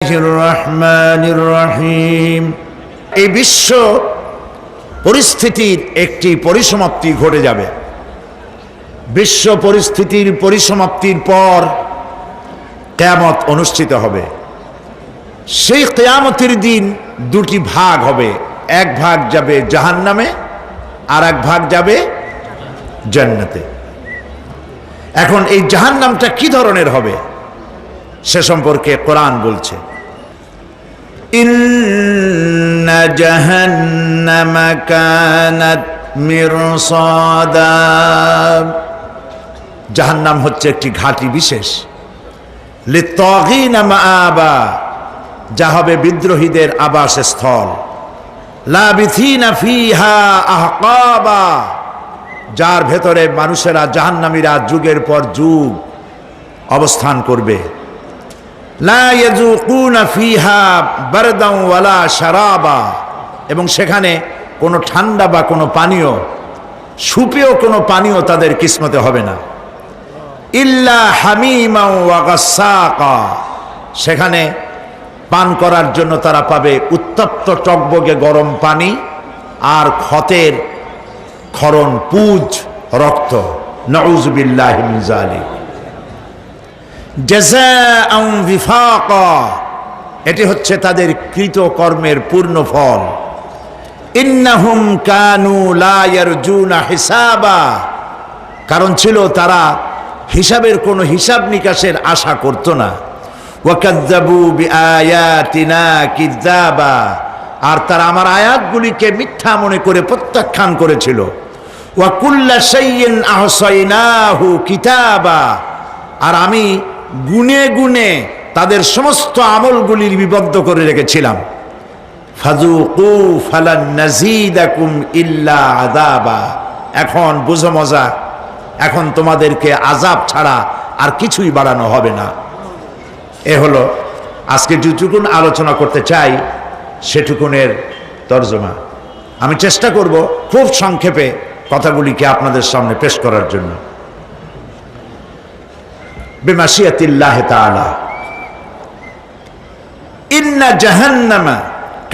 রহমানির রহিম। এই বিশ্ব পরিস্থিতির একটি পরিসমাপ্তি ঘটে যাবে। বিশ্ব পরিস্থিতির পরিসমাপ্তির পর কিয়ামত অনুষ্ঠিত হবে। সেই কিয়ামতের দিন দুটি ভাগ হবে, এক ভাগ যাবে জাহান্নামে আর এক ভাগ যাবে জান্নাতে। এখন এই জাহান্নামটা কি ধরনের হবে সে সম্পর্কে কোরআন বলছে, ইন্না জাহান্নামা কানাত মিরসাদা। জাহান্নাম হচ্ছে একটি ঘাঁটি বিশেষ, লিত্তাগিনা মাআবা, যা হবে বিদ্রোহীদের আবাসস্থল, লাবিথিনা ফিহা আহকাবা, যার ভেতরে মানুষেরা জাহান্নামীরা যুগের পর যুগ অবস্থান করবে। লা ইয়াযুকুনা ফিহা বারদান ওয়ালা শারাবা, এবং সেখানে কোনো ঠান্ডা বা কোনো পানীয়, সুপেয় কোনো পানীয় তাদের কিসমতে হবে না। ইল্লা হামিমা ওয়া গাসসাকা, সেখানে পান করার জন্য তারা পাবে উত্তপ্ত টকবগে গরম পানি আর ক্ষতের ক্ষরণ পুজ রক্ত। নাউযু বিল্লাহি মিন যালিক। জাযাআন বিফাকা, এটি হচ্ছে তাদের কৃত কর্মের পূর্ণ ফল। ইন্নাহুম কানু লা ইয়ারজুনা হিসাবা, কারণ ছিল তারা হিসাবের কোনো হিসাব নিকাশের আশা করত না। ওয়াকাযযাবু বিআয়াতিনা কিযাবা, আর তারা আমার আয়াতগুলিকে মিথ্যা মনে করে প্রত্যাখ্যান করেছিল। ওয়া কুল্লা শাইইন আহসাইনাহু কিতাবা, আর আমি গুনে গুনে তাদের সমস্ত আমলগুলি লিপিবদ্ধ করে রেখেছিলাম। ফাযুকু ফালান নাযীদাকুম ইল্লা আযাবা, এখন বুঝো মজা, এখন তোমাদেরকে আযাব ছাড়া আর কিছুই বাড়ানো হবে না। এ হলো আজকে যেটুকুন আলোচনা করতে চাই সেটুকুনের তর্জমা। আমি চেষ্টা করব খুব সংক্ষেপে কথাগুলিকে আপনাদের সামনে পেশ করার জন্য। বিমাশিয়াতিল্লাহি তাআলা। ইন্না জাহান্নামা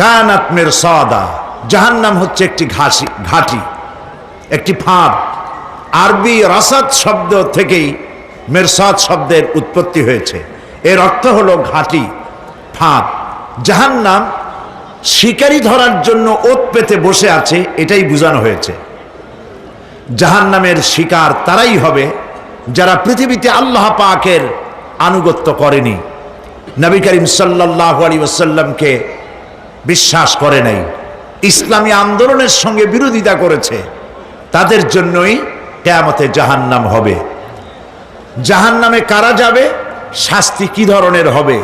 কানাত মিরসাদা, জাহান্নাম হচ্ছে একটি ঘাঁটি, একটি ফাঁদ। আরবি রাসাদ শব্দ থেকেই মিরসাদ শব্দের উৎপত্তি হয়েছে। এর অর্থ হলো ঘাঁটি, ফাঁদ। জাহান্নাম শিকারি ধরার জন্য ওত পেতে বসে আছে, এটাই বোঝানো হয়েছে। জাহান্নামের শিকার তারাই হবে যারা পৃথিবীতে আল্লাহ পাকের আনুগত্য করেনি, নবী করিম সাল্লাল্লাহু আলাইহি ওয়াসাল্লামকে বিশ্বাস করে নাই, ইসলামী আন্দোলনের সঙ্গে বিরোধিতা করেছে, তাদের জন্যই কিয়ামতে জাহান্নাম হবে। জাহান্নামে কারা যাবে, শাস্তি কি ধরনের হবে,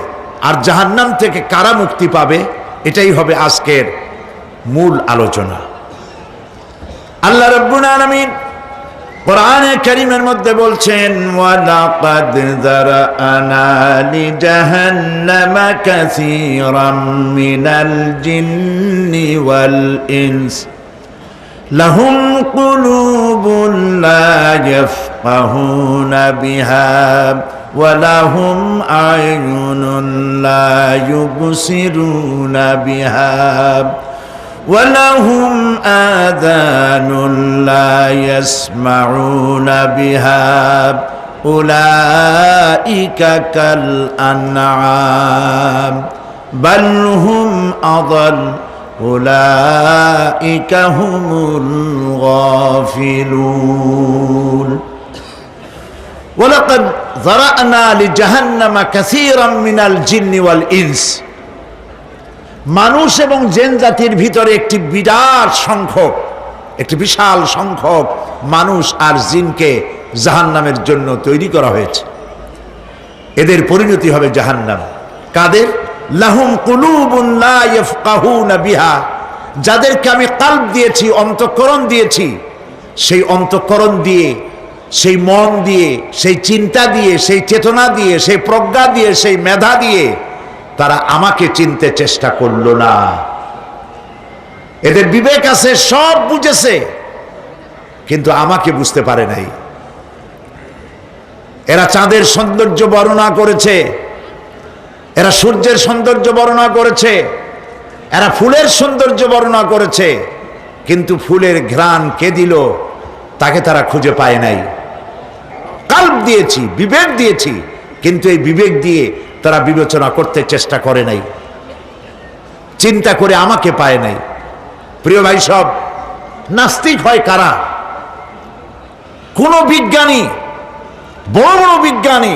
আর জাহান্নাম থেকে কারা মুক্তি পাবে, এটাই হবে আজকের মূল আলোচনা। আল্লাহ রাব্বুল আলামিন কোরআনে কারীমের মধ্যে বলছেন, ওয়ালাকাদ যারানা লিজাহান্নামা কাসীরাম মিনাল জিন্নি ওয়াল ইনস লাহুম কুলুবুন লা ইয়াফকাহুনা বিহা ওয়া লাহুম আ'য়ুনুন লা ইউবসিরুনা বিহা وَلَهُمْ آذَانٌ لَا يَسْمَعُونَ بِهَا أُولَئِكَ كَالْأَنْعَامِ بَلْ هُمْ أَضَلُّ أُولَئِكَ هُمُ الْغَافِلُونَ وَلَقَدْ ذَرَأْنَا لِجَهَنَّمَ كَثِيرًا مِنَ الْجِنِّ وَالْإِنسِ, মানুষ এবং জিন জাতির ভিতরে একটি বিশাল সংখ্যক মানুষ আর জিনকে জাহান্নামের জন্য তৈরি করা হয়েছে। এদের পরিণতি হবে জাহান্নাম। কাদের? লাহুম কুলুবুন লা ইয়াফকাহুনা বিহা, যাদেরকে আমি কালব দিয়েছি, অন্তঃকরণ দিয়েছি, সেই অন্তঃকরণ দিয়ে, সেই মন দিয়ে, সেই চিন্তা দিয়ে, সেই চেতনা দিয়ে, সেই প্রজ্ঞা দিয়ে, সেই মেধা দিয়ে তারা আমাকে চিনতে চেষ্টা করলো না। এদের বিবেক আছে, সব বুঝেছে, কিন্তু আমাকে বুঝতে পারে নাই। এরা চাঁদের সৌন্দর্য বর্ণনা করেছে, এরা সূর্যের সৌন্দর্য বর্ণনা করেছে, এরা ফুলের সৌন্দর্য বর্ণনা করেছে, কিন্তু ফুলের ঘ্রাণ কে দিল তাকে তারা খুঁজে পায় নাই। কাল্ব দিয়েছি, বিবেক দিয়েছি, কিন্তু এই বিবেক দিয়ে তারা বিবেচনা করতে চেষ্টা করে নাই, চিন্তা করে আমাকে পায় নাই। প্রিয় ভাই সব, নাস্তিক হয় কারা? কোন বিজ্ঞানী, বড় বড় বিজ্ঞানী,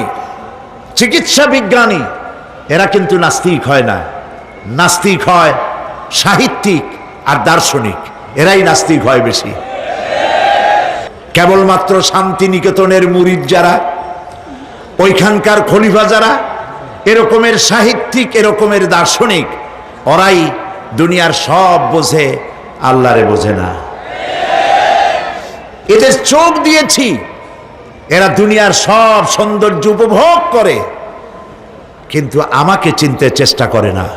চিকিৎসা বিজ্ঞানী, এরা কিন্তু নাস্তিক হয় না। নাস্তিক হয় সাহিত্যিক আর দার্শনিক, এরাই নাস্তিক হয় বেশি। কেবলমাত্র শান্তিনিকেতনের মুরিদ যারা, ওইখানকার খলিফা যারা, এরকমের সাহিত্যিক, এরকমের দার্শনিক, ওরাই দুনিয়ার সব বোঝে, আল্লাহরে বোঝে না। এদের চোখ দিয়েছি, এরা দুনিয়ার সব সৌন্দর্য উপভোগ করে, কিন্তু আমাকে চিনতে চেষ্টা করে না।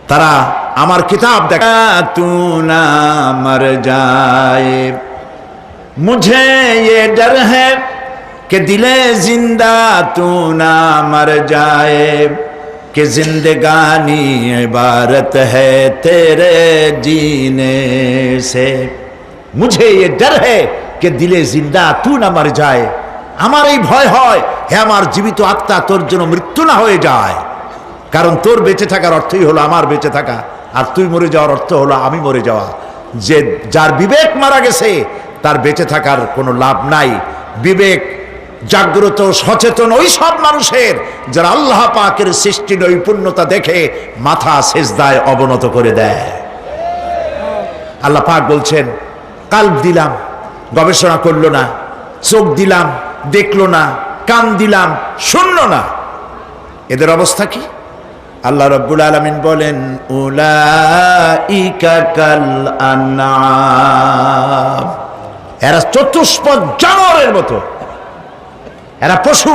তারা আমার কিতাব দেখা, তু না মর যায় মুঝে ये डर है कि दिले जिंदा तू ना मर जाए कि जिंदगानी इबारत है तेरे जीने से मुझे ये डर है कि दिले जिंदा तू ना मर जाए। আমার এই ভয় হয়, হে আমার জীবিত আত্মা, তোর জন্য মৃত্যু না হয়ে যায়। কারণ তোর বেঁচে থাকার অর্থই হলো আমার বেঁচে থাকা, আর তুই মরে যাওয়ার অর্থ হলো আমি মরে যাওয়া। যে যার বিবেক মারা গেছে তার বেঁচে থাকার কোনো লাভ নাই। বিবেক জাগ্রত সচেতন ওই সব মানুষের যারা আল্লাহ পাকের সৃষ্টি নৈপুণ্যতা দেখে মাথা সেজদায় অবনত করে দেয়। আল্লাহ পাক বলছেন, কাল্ব দিলাম, গবেষণা করলো না, চোখ দিলাম, দেখলো না, কান দিলাম, শুনলো না। এদের অবস্থা কি? আল্লাহ রাব্বুল আলামিন বলেন, উলাইকা কাল আনআম, এরা চতুষ্পদ জানোয়ারের মতো, এরা পশু।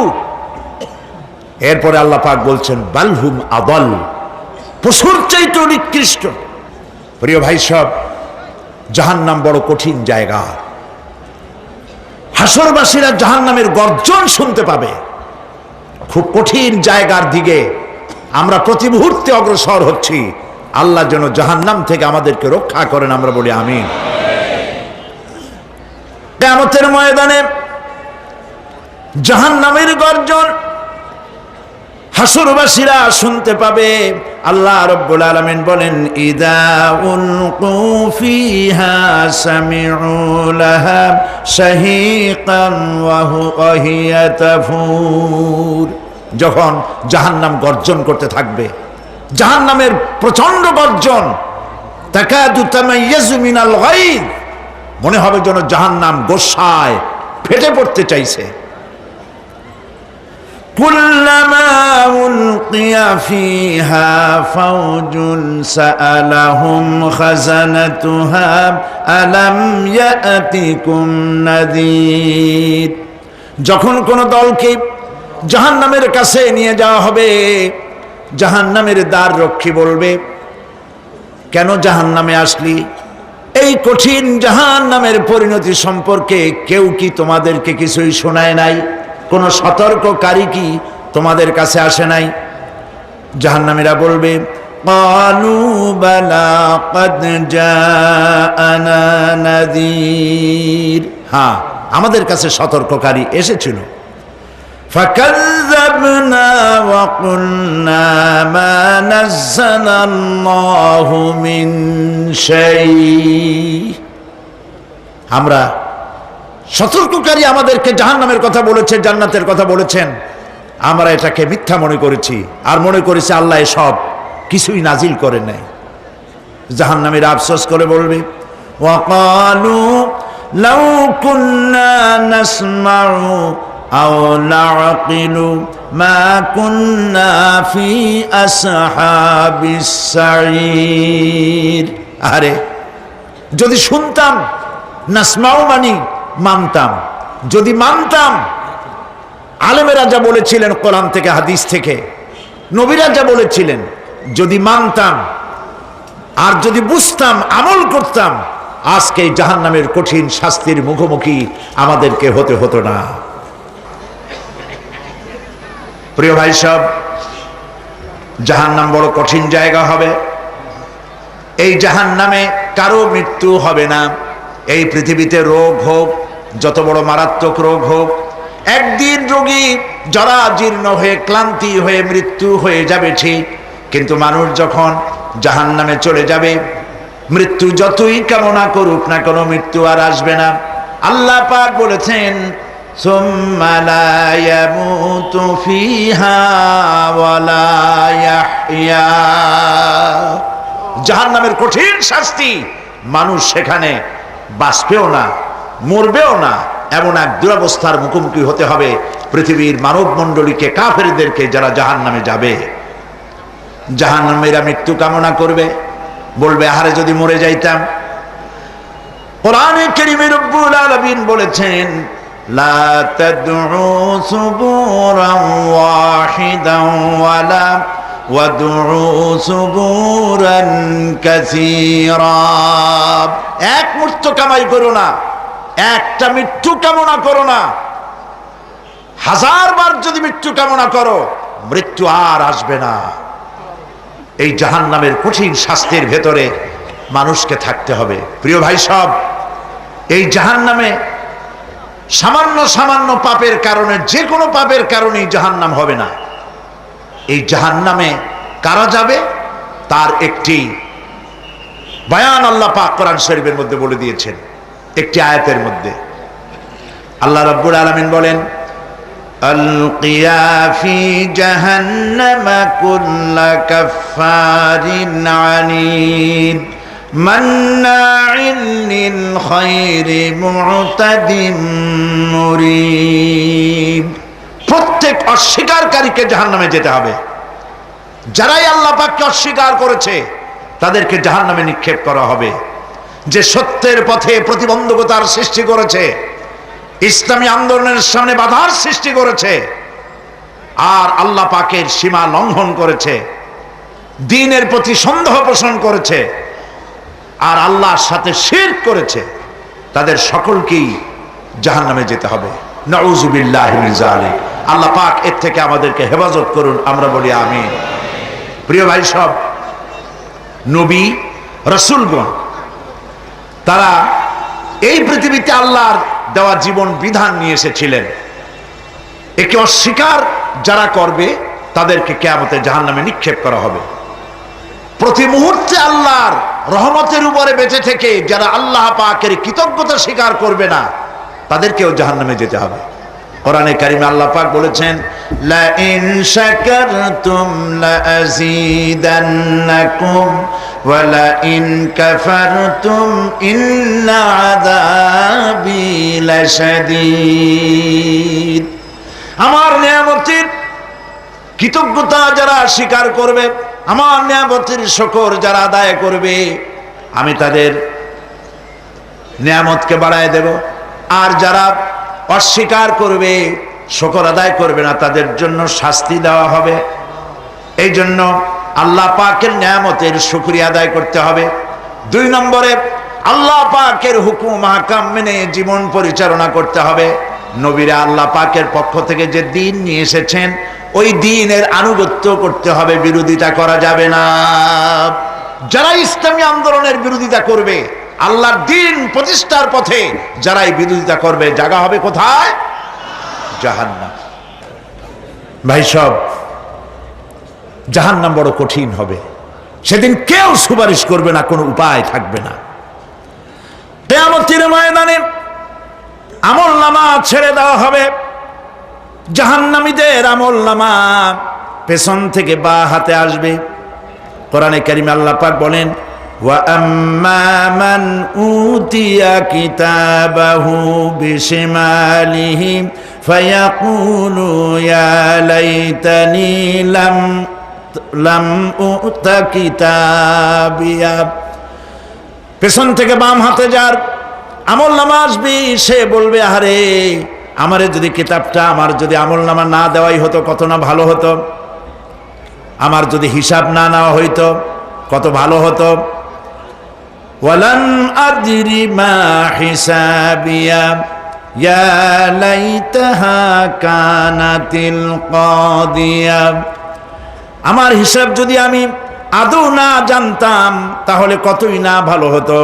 এরপরে আল্লাহ পাক বলছেন, বালহুম আদল, পশুর চাইতে নিকৃষ্ট। প্রিয় ভাই সব, জাহান্নাম বড় কঠিন জায়গা। হাসরবাসীরা জাহান্নামের গর্জন শুনতে পাবে। খুব কঠিন জায়গার দিকে আমরা প্রতি মুহূর্তে অগ্রসর হচ্ছি। আল্লাহ যেন জাহান্নাম থেকে আমাদেরকে রক্ষা করেন, আমরা বলি আমিন। কিয়ামতের ময়দানে জাহান্নামের গর্জন হাসরবাসীরা শুনতে পাবে। আল্লাহ রাব্বুল আলামিন বলেন, ইদা উলকু ফিহা সামিউ লাহা শাহীকান ওয়া হিয়া তাফুর, যখন জাহান্নাম গর্জন করতে থাকবে, জাহান্নামের প্রচন্ড গর্জন, তাকাদু তামাইয়াজু মিনাল গায়দ, মনে হবে যেন জাহান্নাম গোসায় ফেটে পড়তে চাইছে। কুল্লামা উলকিয়া ফিহা ফাওজুন সাআলাহুম খাজানাতুহা আলাম ইয়াতিকুম নাযীর, যখন কোন দলকে জাহান্নামের কাছে নিয়ে যাওয়া হবে, জাহান্নামের দ্বার রক্ষী বলবে, কেন জাহান্নামে আসলি? এই কঠিন জাহান্নামের পরিণতি সম্পর্কে কেউ কি তোমাদেরকে কিছুই শোনায় নাই? কোন সতর্ককারী কি তোমাদের কাছে আসে নাই? জাহান্নামীরা বলবে, ক্বালু বালা ক্বাদ জাআনা নাযীর, হ্যাঁ আমাদের কাছে সতর্ককারী এসেছিল। ফাকাযযাবনা ওয়া কুলনা মা নাযালাল্লাহু মিন শাই, আমরা সতর্ককারী আমাদেরকে জাহান্নামের কথা বলেছে, জান্নাতের কথা বলেছেন, আমরা এটাকে মিথ্যা মনে করেছি, আর মনে করেছি আল্লাহ সব কিছুই নাজিল করে নাই। জাহান্নামীরা আফসোস করে বলবে, ওয়াকালু লাউ কুন্না নাসমাউ আও নাআকিলু মা কুন্না ফি আসহাবিস সাঈর, আরে যদি শুনতাম, নাসমাউ মানি মানতাম, যদি মানতাম, আলেমেরা যা বলেছিলেন কোরআন থেকে হাদিস থেকে, নবীরা যা বলেছিলেন, যদি মানতাম আর যদি বুঝতাম, আমল করতাম, আজকে জাহান্নামের কঠিন শাস্তির মুখোমুখি আমাদেরকে হতে হতো না। প্রিয় ভাই সব, জাহান্নাম বড় কঠিন জায়গা হবে। এই জাহান্নামে কারো মৃত্যু হবে না। এই পৃথিবীতে রোগ হোক, যত বড় মারাত্মক রোগ হোক, একদিন রোগী জরাজীর্ণ হয়ে ক্লান্তি হয়ে মৃত্যু হয়ে যাবে ঠিক, কিন্তু মানুষ যখন জাহান্নামে চলে যাবে, মৃত্যু যতই কামনা করুক না কোনো মৃত্যু আর আসবে না। আল্লাহ পাক বলেছেন, সুম্মা লা ইয়ামুতু ফিহা ওয়া লা ইয়াহইয়া। জাহান্নামের কঠিন শাস্তি, মানুষ সেখানে বাঁচবেও না, মরবেও না, এমন এক দুরবস্থার মুখোমুখি হতে হবে পৃথিবীর মানব মণ্ডলীকে, কাফেরদেরকে, যারা জাহান্নামে যাবে। জাহান্নামীরা মৃত্যু কামনা করবে, বলবে আহারে যদি মরে যাইতাম। কোরআনে কারীমে রব্বুল আলামিন বলেছেন, লা তাদউ সুবুরান ওয়াহিদান ওয়ালা ওয়াদউ সুবুরান কাসীরা। এক মৃত্যু কামাই করো না, একটা মৃত্যু কামনা করো না। 1000 বার যদি মৃত্যু কামনা করো, মৃত্যু আর আসবে না। এই জাহান্নামের কঠিন শাস্তির ভেতরে মানুষকে থাকতে হবে। প্রিয় ভাই সব, এই জাহান্নামে সামান্য সামান্য পাপের কারণে, যে কোনো পাপের কারণেই জাহান্নাম হবে না। এই জাহান্নামে কারা যাবে তার একটি বয়ান আল্লাহ পাক কোরআন শরীফের মধ্যে বলে দিয়েছেন। একটি আয়াতের মধ্যে আল্লাহ রাব্বুল আলামিন বলেন, আলকিয়া ফি জাহান্নামা কুল্লা কাফফারিন আনিদ মান্নাইন লিল খায়রি মু'তাদিম মুরিব। প্রত্যেক অস্বীকারীকে জাহান্নামে যেতে হবে। যারাই আল্লাহ পাককে অস্বীকার করেছে তাদেরকে জাহান্নামে নিক্ষেপ করা হবে। যে সত্যের পথে প্রতিবন্ধকতার সৃষ্টি করেছে, ইসলামী আন্দোলনের সামনে বাধার সৃষ্টি করেছে, আর আল্লাহ পাকের সীমা লঙ্ঘন করেছে, দ্বীনের প্রতি সন্দেহ পোষণ করেছে, আর আল্লাহর সাথে শিরক করেছে, তাদের সকলকেই জাহান্নামে যেতে হবে। নাউযুবিল্লাহি মিন যালিক। আল্লাহ পাক এর থেকে আমাদেরকে হেফাজত করুন, আমরা বলি আমিন। প্রিয় ভাই সব, নবী রাসূলগণ তারা এই পৃথিবীতে আল্লাহর দেওয়া জীবন বিধান নিয়ে এসেছিলেন। একে অস্বীকার যারা করবে তাদেরকে কিয়ামতে জাহান্নামে নিক্ষেপ করা হবে। প্রতি মুহূর্তে আল্লাহর রহমতের উপরে বেঁচে থেকে যারা আল্লাহ পাকের কৃতজ্ঞতা স্বীকার করবে না, তাদেরকেও জাহান্নামে যেতে হবে। কোরআনে কারিমে আল্লাহ পাক বলেছেন, লা ইন শাকারতুম লা আযীদান্নাকুম ওয়া লা ইন কাফারতুম ইন্না আযাবি লাশাদীদ। আমার নিয়ামতের কৃতজ্ঞতা যারা স্বীকার করবে, আমার নিয়ামতের শুকর যারা আদায় করবে, আমি তাদের নিয়ামতকে বাড়ায় দেব। আর যারা অস্বীকার করবে, শুকর আদায় করবে না, তাদের জন্য শাস্তি দেওয়া হবে। এই জন্য আল্লাহ পাকের নিয়ামতের শুকরিয়া আদায় করতে হবে। 2 নম্বরে আল্লাহ পাকের হুকুম আহকাম মেনে জীবন পরিচালনা করতে হবে। নবীরা আল্লাহ পাকের পক্ষ থেকে যে দ্বীন নিয়ে এসেছেন, ওই দ্বীনের আনুগত্য করতে হবে, বিরোধিতা করা যাবে না। যারা ইসলামী আন্দোলনের বিরোধিতা করবে, আল্লাহর দ্বীন প্রতিষ্ঠার পথে যারাই বিরোধিতা করবে, জায়গা হবে কোথায়? জাহান্নাম। ভাই সব, জাহান্নাম বড় কঠিন হবে। সেদিন কেউ সুপারিশ করবে না, কোনো উপায় থাকবে না। কিয়ামতের ময়দানে আমলনামা ছেড়ে দেওয়া হবে। জাহান্নামীদের আমলনামা পেছন থেকে বা হাতে আসবে। কোরআনে কারিমে আল্লাহ পাক বলেন, ওয়া আম্মা মান উতিয়া কিতাবাহু বিশিমালিহি ফায়াকুলু ইয়া লাইতানি লাম উতা কিতাবিয়া। পেছন থেকে বাম হাতে যার আমলনামা আসবে, সে বলবে, আরে আমারে যদি কিতাবটা, আমার যদি আমলনামা না দেওয়াই হতো কত না ভালো হতো, আমার যদি হিসাব না নেওয়া হইতো কত ভালো হতো। ওয়ালান আদরি মা হিসাবিয়া ইয়া লাইতাহা কানাতিল কাদিয়া। আমার হিসাব যদি আমি আদৌ না জানতাম তাহলে কতই না ভালো হতো।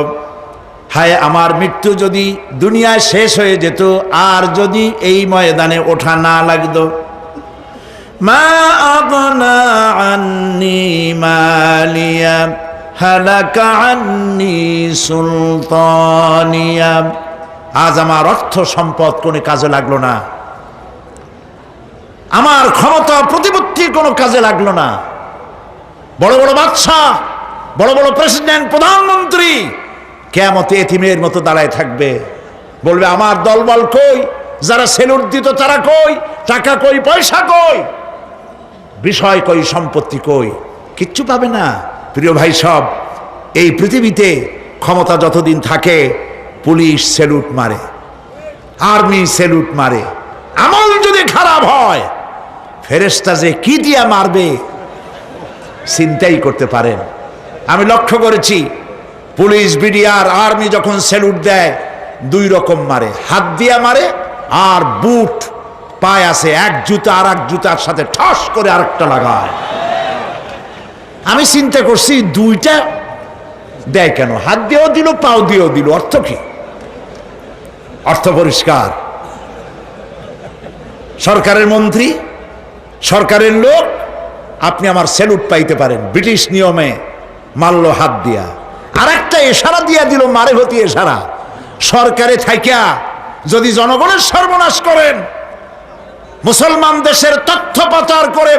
হায় আমার মৃত্যু যদি দুনিয়ায় শেষ হয়ে যেত, আর যদি এই ময়দানে ওঠা না লাগতো। মা আগনা আন্নি মালিয়া হালাকা আন্নি সুলতানিয়া। আজ আমার অর্থ সম্পদ কোনো কাজে লাগলো না, আমার ক্ষমতা প্রতিপত্তি কোনো কাজে লাগলো না। বড় বড় বাদশাহ, বড় বড় প্রেসিডেন্ট, প্রধানমন্ত্রী কিয়ামতে এতিমের মতো দাঁড়ায় থাকবে, বলবে আমার দলবল কই, যারা সেলুট দিত তারা কই, টাকা কই, পয়সা কই, বিষয় কই, সম্পত্তি কই, কিচ্ছু পাবে না। প্রিয় ভাই সব, এই পৃথিবীতে ক্ষমতা যতদিন থাকে পুলিশ সেলুট মারে, আর্মি সেলুট মারে। আমল যদি খারাপ হয় ফেরেশতা যে কি দিয়া মারবে চিন্তাই করতে পারেন। আমি লক্ষ্য করেছি পুলিশ, বিডিআর, আর্মি যখন সেলুট দেয় দুই রকম মারে, হাত দিয়া মারে আর বুট পায় আছে, এক জুতা আর এক জুতার সাথে ঠাস করে আরেকটা লাগায়। আমি চিন্তা করছি দুইটা দেয় কেন, হাত দিয়েও দিল পাও দিয়েও দিল, অর্থ কি? অর্থ পরিষ্কার। সরকারের মন্ত্রী, সরকারের লোক, আপনি আমার সেলুট পাইতে পারেন, ব্রিটিশ নিয়মে মারল হাত দিয়া, আর একটা ইশারা দিয়া দিল, মারে হতি ইশারা। সরকারে থাইকা যদি জনগণের সর্বনাশ করেন, মুসলমান দেশের তথ্য পাচার করে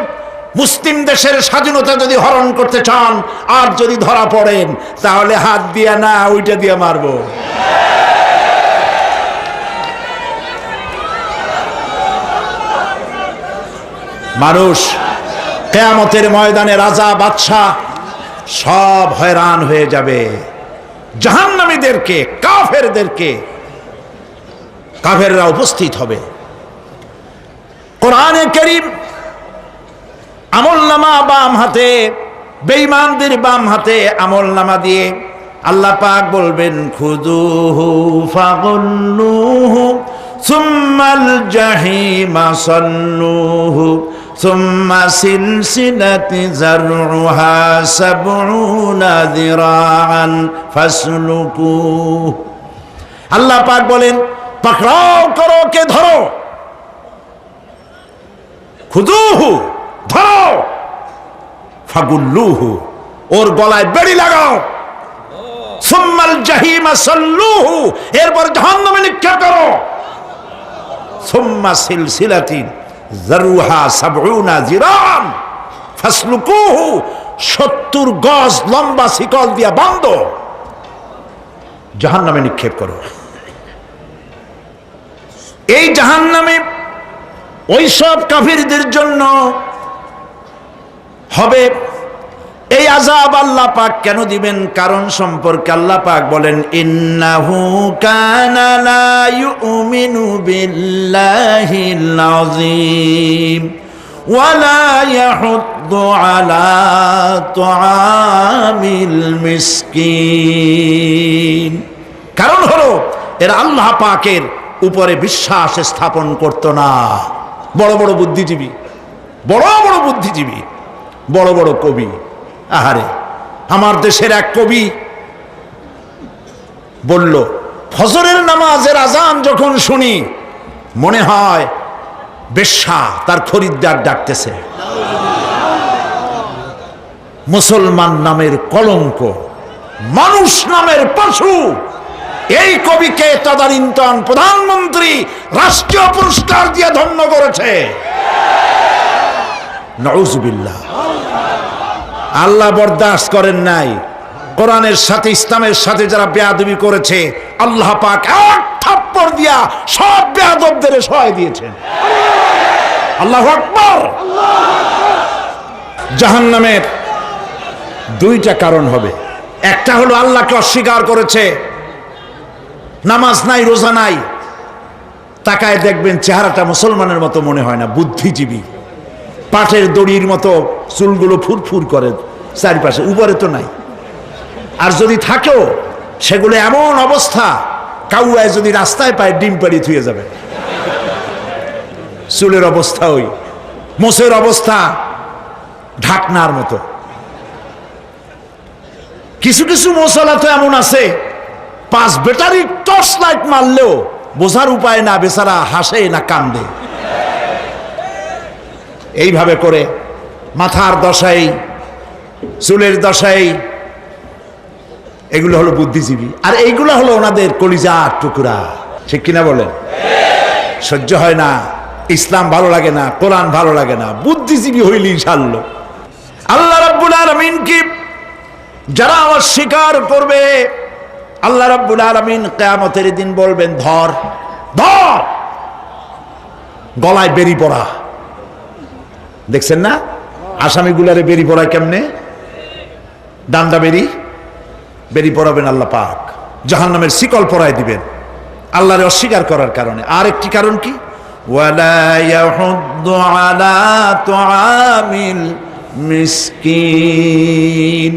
মুসলিম দেশের স্বাধীনতা যদি হরণ করতে চান, আর যদি ধরা পড়েন তাহলে হাত দিয়া না ওইটা দিয়ে মারবো। মানুষ কিয়ামতের ময়দানে রাজা বাদশাহ সব হয়রান হয়ে যাবে। জাহান্নামীদেরকে, কাফেরদেরকে, কাফেররা উপস্থিত হবে। কোরআনে কারীম আমলনামা বাম হাতে, বেঈমানদের বাম হাতে আমলনামা দিয়ে আল্লাহ পাক বলবেন খুযুহু ফাগুল্লুহু সুম্মাল জাহিমা সাল্লুহু সুম্মা সিলসিলাতি যারউহা সাবউনা যিরাআন ফাসলুকুহু। আল্লাহ পাক বলেন পাকড়াও করো, কে ধরো, খুযুহু ধরো, ফাগুল্লুহু ওর গলায় বেড়ি লাগাও, সুম্মাল জাহিমা সাল্লুহু এরপর জাহান্নামে নিক্ষেপ করো, সুম্মা সিলসিলাতিন যারউহা সাবউনা যিরাআন ফাসলুকুহু 70 গজ লম্বা শিকল দিয়া বাঁধো, জাহান্নামে নিক্ষেপ করো। এই জাহান্নামে ওই সব কাফিরদের জন্য হবে। এই আযাব আল্লাহ পাক কেন দিবেন, কারণ সম্পর্কে আল্লাহ পাক বলেন ইন্নাহু কানা লা ইউমিনু বিল্লাহিল আযীম ওয়া লা ইয়াহুদ্দু আলা তুআমিল মিসকিন। কারণ হলো এরা আল্লাহ পাকের উপরে বিশ্বাস স্থাপন করত না। বড় বড় বুদ্ধিজীবী, বড় বড় বুদ্ধিজীবী, বড় বড় কবি, আহারে আমার দেশের এক কবি বলল ফজরের নামাজের আজান যখন শুনি মনে হয় বেশ্যা তার খরিদ্দার ডাকতেছে। মুসলমান নামের কলঙ্ক, মানুষ নামের পশু। এই কবিকে তদানীন্তন প্রধানমন্ত্রী রাষ্ট্রীয় পুরস্কার দিয়ে ধন্য করেছে। নাউযুবিল্লাহ। আল্লাহ বরদাস্ত করেন নাই। কোরআনের সাথে ইসলামের সাথে যারা বেয়াদবি করেছে আল্লাহ পাক এক থাপ্পড় দিয়া সব বেয়াদবদের সহায় দিয়েছেন। আল্লাহু আকবার। জাহান্নামের দুইটা কারণ হবে। একটা হলো আল্লাহকে অস্বীকার করেছে, নামাজ নাই, রোজা নাই, তাকায় দেখবেন চেহারাটা মুসলমানের মতো মনে হয় না, বুদ্ধিজীবী, পাটের দড়ির মতো চুলগুলো ফুরফুর করে চারিপাশে, উপরে তো নাই। আর যদি থাকেও সেগুলো এমন অবস্থা, কাউয়ায় যদি রাস্তায় পায় ডিম পাড়ি থুয়ে যাবে। চুলের অবস্থা ওই, মোষের অবস্থা ঢাকনার মতো। কিছু কিছু মশলা তো এমন আছে 5 ব্যাটারি টর্চ লাইট মারলেও বোঝার উপায় না, বেচারা হাসে না কান্দে। এইভাবে করে মাথার দশাই, চুলের দশাই, এগুলো হলো বুদ্ধিজীবী। আর এইগুলো হলো ওনাদের কলিজার টুকরা। ঠিক কিনা বলেন? সহ্য হয় না, ইসলাম ভালো লাগে না, কোরআন ভালো লাগে না, বুদ্ধিজীবী হইলি ইনশাআল্লাহ। আল্লাহ রাব্বুল আলামিন কি যারা অস্বীকার করবে, আল্লাহ রাব্বুল আলামিন কিয়ামতের দিন বলবেন, ধর ধর, গলায় বেরি পড়া। দেখছেন না আসামিগুলারে বেরি পড়ায় কেমনে? ডান্ডা বেরি পড়াবেন আল্লাহ পাক, জাহান্নামের শিকল পরায় দিবেন আল্লাহরে অস্বীকার করার কারণে। আর একটি কারণ কি? ওয়ালা ইয়াহুদ্দু আলা তুআমিল মিসকিন,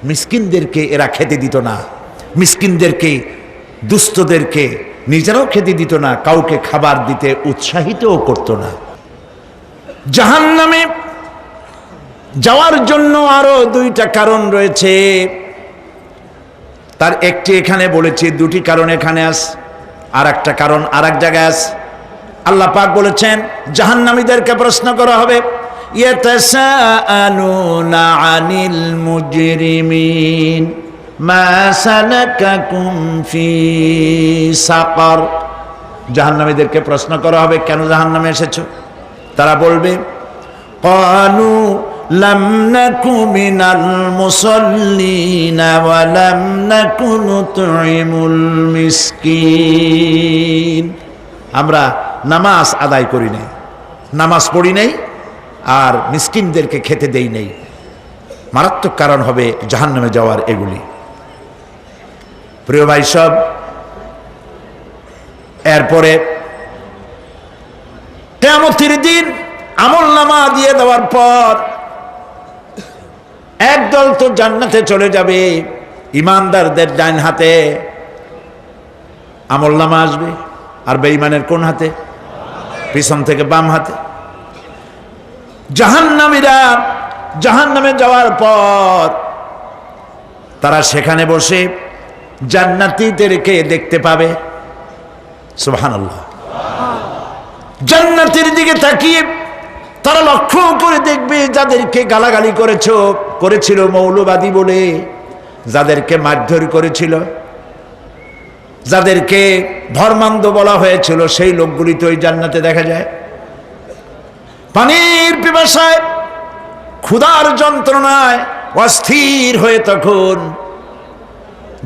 মিসকিনদেরকে এরা খেতে দিত না, মিসকিনদেরকে, দুস্থদেরকে নিজেরাও খেতে দিত না, কাউকে খাবার দিতে উৎসাহিতও করত না। জাহান্নামে যাওয়ার জন্য আরো 2টা কারণ রয়েছে, তার একটি এখানে বলেছি, 2টি কারণ এখানে আছে, আর একটা কারণ আর এক জায়গায় আছে। আল্লাহ পাক বলেছেন জাহান্নামীদেরকে প্রশ্ন করা হবে, ইয়াতাসাআলুনা আনিল মুজরিমিন মা সালাকাকুম ফি সাকার। জাহান্নামীদেরকে প্রশ্ন করা হবে, কেন জাহান্নামে এসেছো? তারা বলবে, ক্বালু লাম নাকু মিনাল মুসাল্লিনা ওয়া লাম নাকু নুতঈমুল মিসকিন। আমরা নামাজ আদায় করি নাই, নামাজ পড়ি নাই, আর মিসকিনদেরকে খেতে দেই নাই। মারাত্মক কারণ হবে জাহান্নামে যাওয়ার এগুলি। প্রিয় ভাই সব, এরপরে কিয়ামতের দিন আমলনামা দিয়ে দেওয়ার পর একদল তো জান্নাতে চলে যাবে, ইমানদারদের ডান হাতে আমলনামা আসবে, আর বেঈমানের কোন হাতে? পিছন থেকে বাম হাতে। জাহান্নামীরা জাহান্নামে যাওয়ার পর তারা সেখানে বসে জান্নাতীদেরকে দেখতে পাবে। সুবহানাল্লাহ। জান্নাতের দিকে তাকিয়ে তারা লক্ষ্য করে দেখবে যাদেরকে গালাগালি করেছিল মৌলবাদী বলে, যাদেরকে মারধর করেছিল, যাদেরকে ধর্মান্ধ বলা হয়েছিল, সেই লোকগুলি তো ওই জান্নাতে দেখা যায়। পানির পিপাসায়, ক্ষুধার যন্ত্রণায় অস্থির হয়ে তখন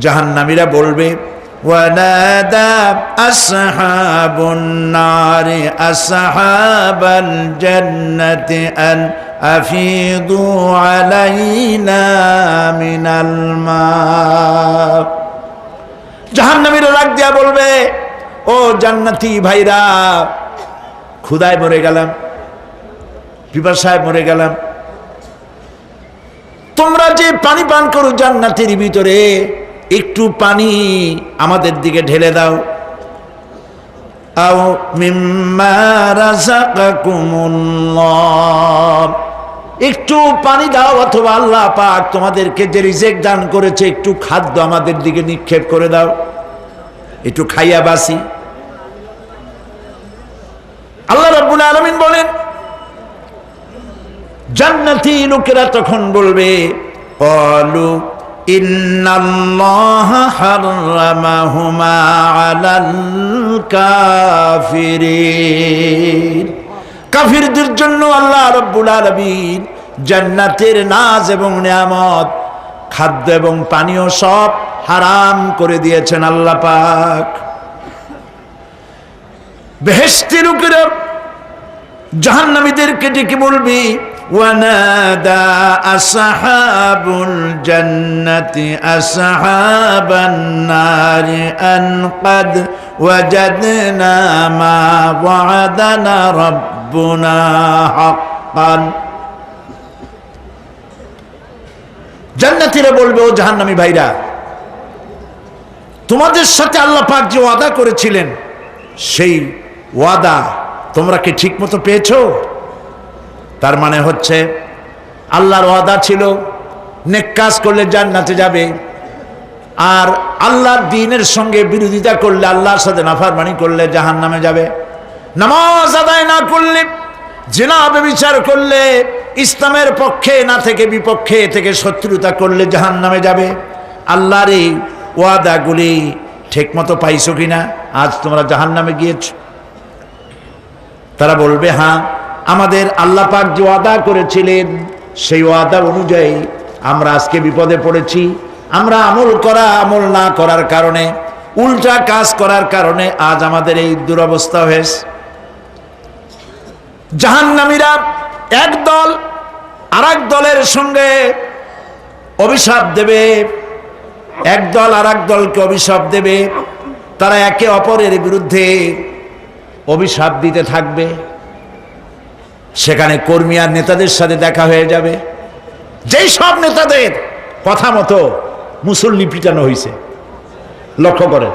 জাহান্নামীরা বলবে, ওয়ানাদা আসহাবুন নারি আসহাবাল জান্নাতি আন আফিদু আলাইনা মিনাল মা। জাহান্নামীরা রাগ দিয়া বলবে, ও জান্নাতি ভাইরা, ক্ষুধায় মরে গেলাম, পিপাসায় মরে গেলাম, তোমরা যে পানি পান করো জান্নাতের ভিতরে, একটু পানি আমাদের দিকে ঢেলে দাও। আও মিম্মা রাযাকাকুমুল্লাহ, একটু পানি দাও, অথবা আল্লাহ পাক তোমাদেরকে যে রিজিক দান করেছে একটু খাদ্য আমাদের দিকে নিক্ষেপ করে দাও, একটু খাইয়া বাসি। আল্লাহ রাব্বুল আলামিন বলেন, জান্নাতি লোকেরা তখন বলবে, ক্বালু ইন্নাল্লাহা হাররামাহুমা আলাল কাফিরিন। কাফিরদের জন্য আল্লাহ রাব্বুল আলামিন জান্নাতের নাজ এবং নিয়ামত, খাদ্য এবং পানীয় সব হারাম করে দিয়েছেন আল্লাহ পাক। বেহেশতি লোকেরা জাহান্নামীদেরকে ডেকে বলবি, ওয়ানাদা আসহাবুল জান্নাতি আসহাবান নারি আন ক্বাদ ওয়াজাদনা মা ওয়া'দানা রাব্বুনা হাক্কান। জান্নাতীরা বলবে, ও জাহান্নামী ভাইরা, তোমাদের সাথে আল্লাহ পাক যে ওয়াদা করেছিলেন সেই ওয়াদা তোমরা কি ঠিক মতো পেয়েছো? তার মানে হচ্ছে আল্লাহর ওয়াদা ছিল নেক কাজ করলে জান্নাতে যাবে, আর আল্লাহর দ্বীনের সঙ্গে বিরোধিতা করলে, আল্লাহর সাথে নাফরমানি করলে জাহান্নামে যাবে। নামাজ আদায় না করলে, জিনা ব্যভিচার করলে, ইসলামের পক্ষে না থেকে বিপক্ষে থেকে শত্রুতা করলে জাহান্নামে যাবে। আল্লাহর এই ওয়াদাগুলি ঠিকমতো পাইছো কিনা? আজ তোমরা জাহান্নামে গিয়েছ। তারা বলবে, হ্যাঁ, আমাদের আল্লাহ পাক যে ওয়াদা করেছিলেন সেই ওয়াদা অনুযায়ী আমরা আজকে বিপদে পড়েছি। আমরা আমল না করার কারণে, উল্টা কাজ করার কারণে আজ আমাদের এই দুরবস্থা হয়েছে। জাহান্নামীরা এক দল আরেক দলের সঙ্গে অভিশাপ দেবে, এক দল আরেক দলকে অভিশাপ দেবে। তারা একে অপরের বিরুদ্ধে অভিশাপ দিতে থাকবে। সেখানে কর্মী আর নেতাদের সাথে দেখা হয়ে যাবে। যেই সব নেতাদের কথা মতো মুসল্লি পিটানো হয়েছে, লক্ষ্য করেন,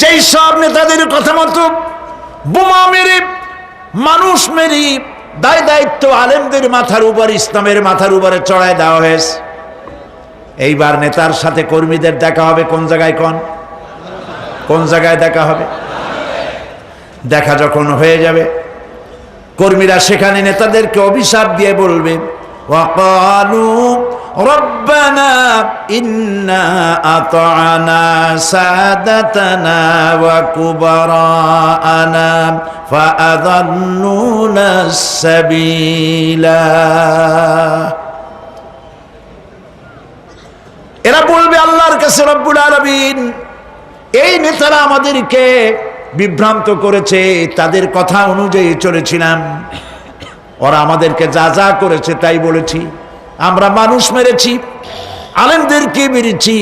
যেই সব নেতাদের কথা মতো বোমা মেরে, মানুষ মেরে দায় দায়িত্ব আলেমদের মাথার উপর, ইসলামের মাথার উপরে চড়ায় দেওয়া হয়েছে। এইবার নেতার সাথে কর্মীদের দেখা হবে কোন জায়গায়? কোন জায়গায় দেখা হবে? দেখা যখন হয়ে যাবে, কর্মীরা সেখানে নেতাদেরকে অভিশাপ দিয়ে বলবে, ওয়াকালু রব্বানা ইন্না আতা'না সাদাতানা ওয়া কুবারানা ফাআযাল্লুনা সাবিলা। এরা বলবে আল্লাহর কাছে, রব্বুল আলামিন, এই নেতারা আমাদেরকে বিভ্রান্ত করেছে, তাদের কথা অনুযায়ী চলেছিলাম, ওরা আমাদেরকে যা যা করেছে তাই বলেছি। আমরা মানুষ মেরেছি, আলেমদেরকে মেরেছি,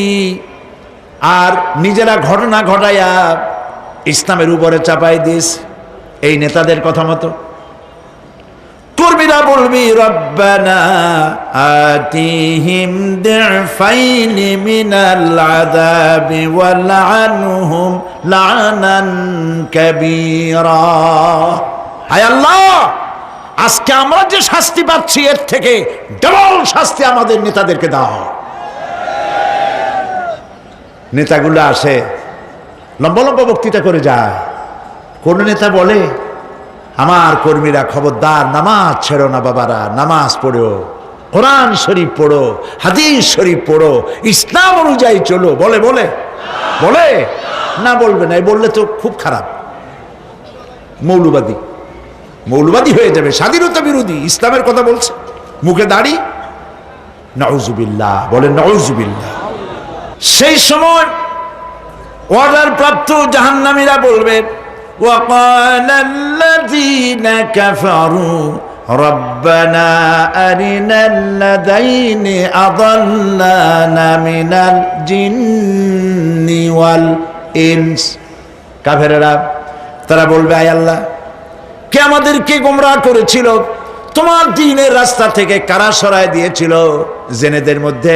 আর নিজেরা ঘটনা ঘটাইয়া ইসলামের উপরে চাপাই দিয়েছি এই নেতাদের কথা মতো। কর্মীরা বলবি, রব্বানা আতিহিম দিফাইনি মিনাল আযাবি ওয়ালআনহুম লা'নান কাবীরা। হায় আল্লাহ, আজকে আমরা যে শাস্তি পাচ্ছি এর থেকে ডবল শাস্তি আমাদের নেতাদেরকে দাও। নেতাগুলো আসে, লম্বা লম্বা বক্তৃতা করে যায়। কোন নেতা বলে, আমার কর্মীরা খবরদার, নামাজ ছেড়ো না বাবারা, নামাজ পড়ো, কোরআন শরীফ পড়ো, হাদিস শরীফ পড়ো, ইসলাম অনুযায়ী চলো। বলে বলে বলে না, বলবে না। বললে তো খুব খারাপ, মৌলবাদী হয়ে যাবে, স্বাধীনতা বিরোধী। ইসলামের কথা বলছে, মুখে দাড়ি, নাউজুবিল্লাহ, বলেন নাউজুবিল্লাহ। সেই সময় অর্ডার প্রাপ্ত জাহান্নামীরা বলবে, وقال الذين كفروا ربنا أرنا الذين أضلانا من الجن والإنس। কাফেররা তারা বলবে, আয় আল্লাহ, কে আমাদেরকে গোমরাহ করেছিল, তোমার দ্বীনের রাস্তা থেকে কারা সরায় দিয়েছিল, জেনেদের মধ্যে,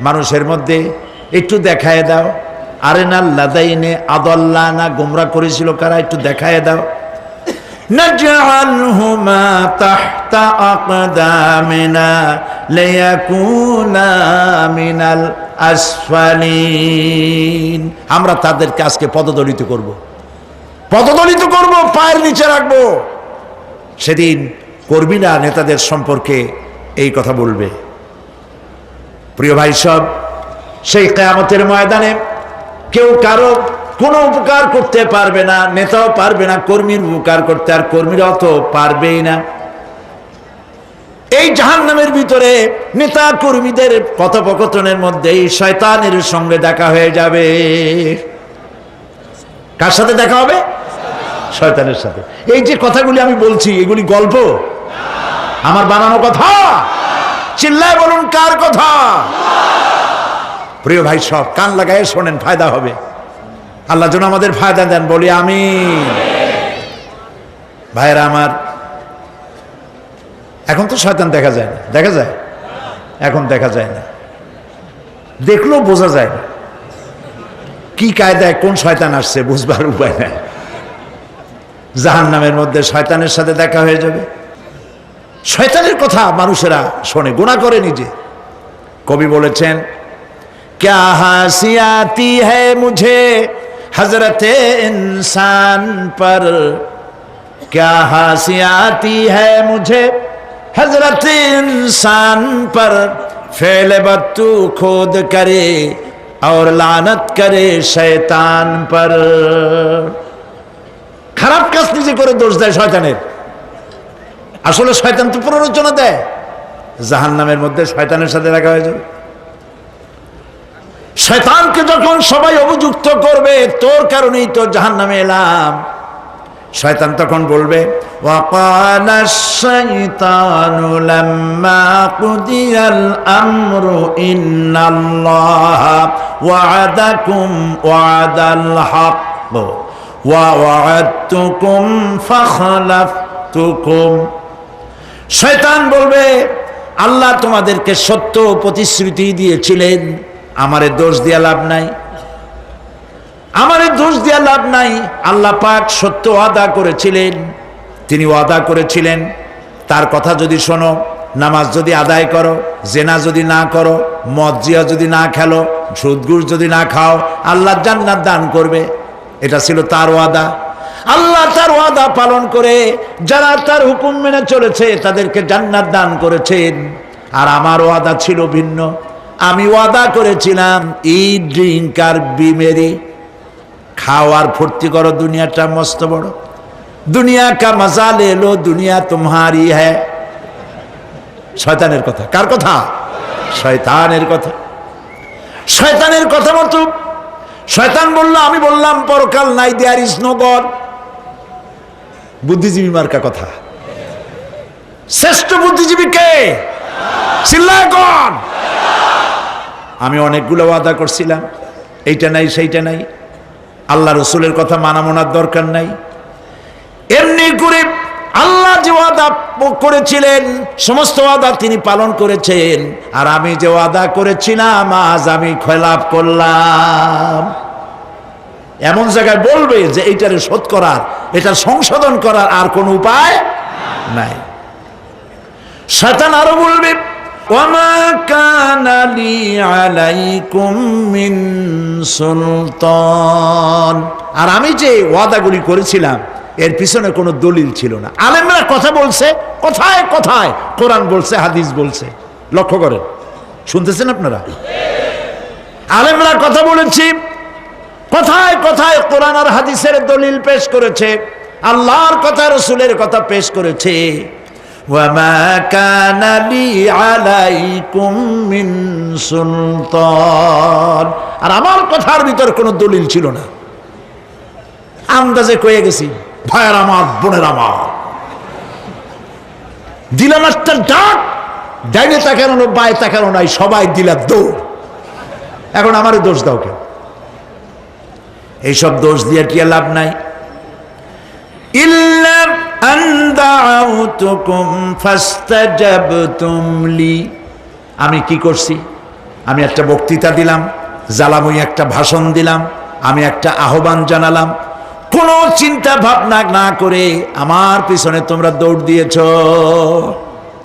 মানুষের মধ্যে একটু দেখায় দাও। আরেনাল লাদাইনে আদাল্লানা, গোমরাহ করেছিল কারা, একটু দেখায় দাও। নাজআলহুমা তাহতা আকদামিনা লিয়াকুনা মিনাল আসফালিন। আমরা তাদেরকে আজকে পদদলিত করব, পায়ের নিচে রাখবো। সেদিন কর্মীরা নেতাদের সম্পর্কে এই কথা বলবে। প্রিয় ভাই সব, সেই কিয়ামতের ময়দানে কেউ কারো কোনো উপকার করতে পারবে না, নেতাও পারবে না কর্মীর উপকার করতে, আর কর্মীরাও তো পারবেই না। এই জাহান্নামের ভিতরে নেতা কর্মীদের কথোপকথনের মধ্যেই শয়তানের সঙ্গে দেখা হয়ে যাবে। কার সাথে দেখা হবে? শয়তানের সাথে। এই যে কথাগুলি আমি বলছি, এগুলি গল্প, আমার বানানো কথা? চিল্লায় বলুন, কার কথা? প্রিয় ভাই সব, কান লাগায় শোনেন, ফায়দা হবে। আল্লাহ যেন আমাদের ফায়দা দেন, বলি আমিন। ভাইরা আমার, এখন তো শয়তান দেখা যায় না, দেখা যায়? এখন দেখা যায় না, দেখলেও বোঝা যায় না কি কায়দায় কোন শয়তান আসছে, বুঝবার উপায় নাই। জাহান্নামের মধ্যে শয়তানের সাথে দেখা হয়ে যাবে। শয়তানের কথা মানুষেরা শোনে, গুনাহ করে নিজে। কবি বলেছেন, क्या हंसी आती है मुझे हजरत इंसान पर, क्या हंसी आती है मुझे हजरत इंसान पर, फेल बत्तू खुद करे और लानत करे शैतान पर। খারাপ কাজ নিজে করে দোষ দেয় শয়তানের। আসলে শয়তান তো প্ররোচনা দেয়, জাহান্নামের মধ্যে শয়তানের সাথে রাখা হয়ে যাবে। শয়তানকে যখন সবাই অভিযুক্ত করবে, তোর কারণেই তো জাহান্নামে এলাম, শয়তান তখন বলবে, ওয়াকালা শাইতানু লাম্মা কুদিয়াল আমরু ইন্নাল্লাহা ওয়া'আদাকুম ওয়া'দাল হক ওয়া ওয়া'আদতুকুম ফাখলাফতুকুম। শয়তান বলবে, আল্লাহ তোমাদেরকে সত্য প্রতিশ্রুতি দিয়েছিলেন, আমারে দোষ দিয়া লাভ নাই, আমারে দোষ দিয়া লাভ নাই। আল্লাহ পাক সত্য ওয়াদা করেছিলেন, তিনি ওয়াদা করেছিলেন তার কথা যদি শোনো, নামাজ যদি আদায় করো, জেনা যদি না করো, মদ জিয়া যদি না খেলো, সুদ ঘুষ যদি না খাও, আল্লাহ জান্নাত দান করবে। এটা ছিল তার ওয়াদা। আল্লাহ তার ওয়াদা পালন করে যারা তার হুকুম মেনে চলেছে তাদেরকে জান্নাত দান করেছেন। আর আমার ওয়াদা ছিল ভিন্ন। আমি ওয়াদা করেছিলাম, ইট ড্রিঙ্ক আর বি মেরি, খাওয়ার ফুর্তি করো, দুনিয়াটা মস্ত বড়, দুনিয়া কা মজা লে লো, দুনিয়া তোমারি হ্যায়। শয়তানের কথা। কার কথা? শয়তানের কথা। শয়তানের কথা মতো শয়তান বলল, আমি বললাম পরকাল নাই, দেয়ার ইজ নো গড। বুদ্ধিজীবী মার্কা কথা। শ্রেষ্ঠ বুদ্ধিজীবী কে? চিল্লায় কোন? আমি অনেকগুলো ওয়াদা করছিলাম, এইটা নাই সেইটা নাই, আল্লাহ রসুলের কথা মানা মনার দরকার নাই। এমনি করে আল্লাহ যে ওয়াদা করেছিলেন সমস্ত ওয়াদা তিনি পালন করেছেন, আর আমি যে ওয়াদা করেছিলাম আজ আমি খেলাফ করলাম। এমন জায়গায় বলবে যে এইটারে শোধ করার, এটার সংশোধন করার আর কোনো উপায় নাই। শয়তান আরো বলবে, ওয়ামা কানা লি আলাইকুম মিন সুলতান, আর আমি যে ওয়াদাগুলি করেছিলাম এর পিছনে কোনো দলিল ছিল না। আলেমরা কথা বলছে, কথায় কথায় কোরআন বলছে, হাদিস বলছে। লক্ষ্য করেন, শুনতেছেন আপনারা? আলেমরা কথা বলেছি, কথায় কথায় কোরআন আর হাদিসের দলিল পেশ করেছে, আল্লাহর কথা রসুলের কথা পেশ করেছে। ওয়ামা কানা লি আলাইকুম মিন সুলতান, আর আমার কথার ভিতর কোনো দলিল ছিল না। আন্দাজে কয়ে গেছি, ভাইয়ের আমার, বোনের আমার, দিলাম একটা ডাক, ডাইনে তাকানো বায়ে তাকানো নাই, সবাই দিলা দৌড়। এখন আমারে দোষ দাও কেউ? এইসব দোষ দিয়ে কি লাভ নাই। ইল্লা আন দাউতুকুম ফাস্তাজাবতুম লি, আমি কি করছি? আমি একটা বক্তৃতা দিলাম, জ্বালাময়ী একটা ভাষণ দিলাম, আমি একটা আহ্বান জানালাম, কোনো চিন্তা ভাবনা না করে আমার পিছনে তোমরা দৌড় দিয়েছ।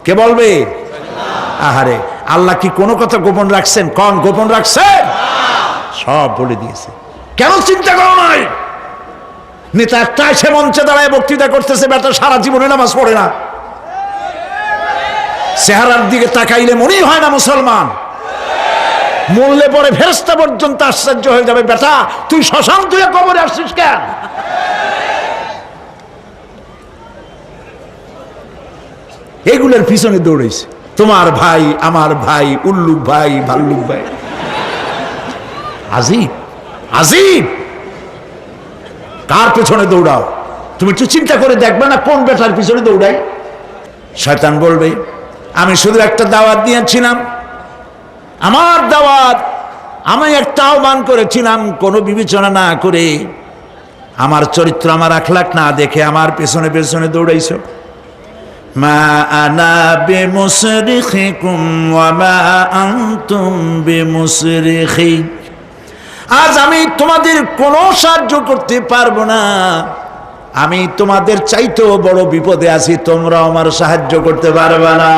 কে বলবে? আহারে, আল্লাহ কি কোনো কথা গোপন রাখছেন? কোন গোপন রাখছেন? সব বলে দিয়েছে। কেন চিন্তা করো নাই? নেতা একটা এসে মঞ্চে দাঁড়ায় বক্তৃতা করতেছে, বেটা সারা জীবনে নামাজ পড়ে না, চেহারার দিকে তাকাইলে মনেই হয় না মুসলমান, মরলে পরে ফেরেশতা পর্যন্ত আশ্চর্য হয়ে যাবে, বেটা তুই শ্মশান তুই কবরে আসছিস কেন? এগুলোর পিছনে দৌড়েছে তোমার ভাই, আমার ভাই, উল্লুক ভাই, ভাল্লুক ভাই। আজিব আজিব, কার পেছনে দৌড়াও? তুমি একটু চিন্তা করে দেখবে না কোন বেটার পিছনে দৌড়াই? শয়তান বলবে, আমি শুধু একটা দাওয়াত দিয়েছিলাম, আমার দাওয়াত, আমি একটা আহ্বান করেছিলাম, কোনো বিবেচনা না করে, আমার চরিত্র, আমার আখলাক না দেখে আমার পেছনে পেছনে দৌড়াইছো। মা আনা বিমুসরিখিকুম ওয়া মা আনতুম বিমুসরিখি, আজ আমি তোমাদের কোনো সাহায্য করতে পারবো না, আমি তোমাদের চাইতেও বড় বিপদে আছি, তোমরা আমার সাহায্য করতে পারবে না।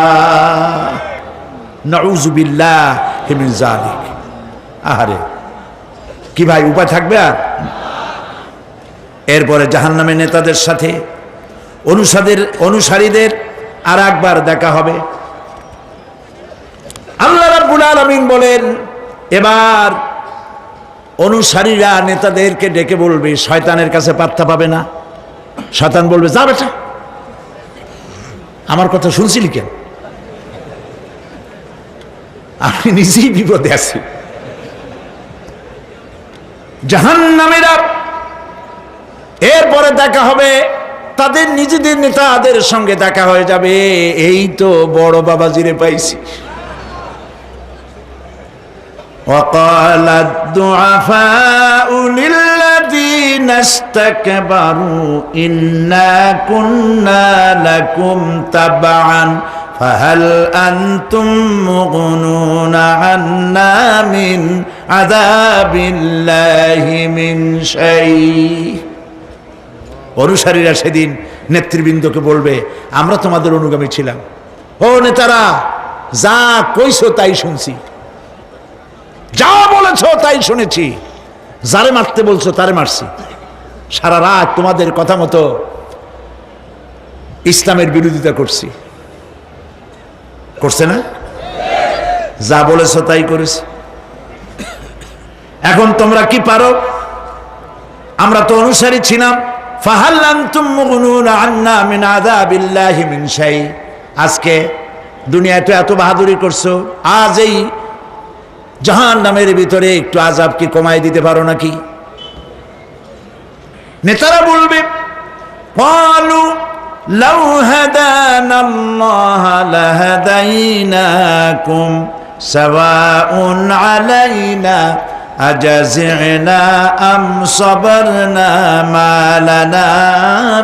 নাউযুবিল্লাহি মিন যালিক। আহারে কি ভাই, উপায় থাকবে আর? এরপরে জাহান্নামের নেতাদের সাথে অনুসারীদের আর একবার দেখা হবে। আল্লাহ রাব্বুল আলামিন বলেন, এবার অনুসারীরা নেতাদেরকে ডেকে বলবে, শয়তানের কাছে পাত্তা পাবে না। শয়তান বলবে, যা বেটা, আমার কথা শুনছিলি কেন? আমি নিজেই বিপদে আছি। জাহান্নামীরা এরপরে দেখা হবে, তাদের নিজেদের নেতাদের সঙ্গে দেখা হয়ে যাবে, এই তো বড় বাবাজিরে পাইছি। وقال الضعفاء للذين استكبروا إنا كنا لكم تبعا فهل أنتم مغنون عنا من عذاب الله من شيء। অনুসারীরা সেদিন নেতৃবৃন্দকে বলবে, আমরা তোমাদের অনুগামী ছিলাম, ও নেতারা, যা কইছো তাই শুনছি, যা বলেছো তাই শুনেছি, যারে মারতে বলছো তারে মারছি, সারা রাত তোমাদের কথা মতো ইসলামের বিরোধিতা করছি। করছে না? যা বলেছো তাই করেছি। এখন তোমরা কি পারো? আমরা তো অনুসারী ছিলাম। ফাহাল আনতুম মুগনুনা আন্না মিন আযাবিল্লাহি মিন শাই। আজকে দুনিয়াতে এত বাহাদুরি করছো, আজ এই জাহান্নামের ভিতরে একটু আযাব কি কমাই দিতে পারো নাকি? নেতারা বলবে, ক্বালু লাউ হাদানাল্লাহু লাহাদাইনাকুম সাওয়াউন আলাইনা আজাযিনা আম সাবারনা মা লানা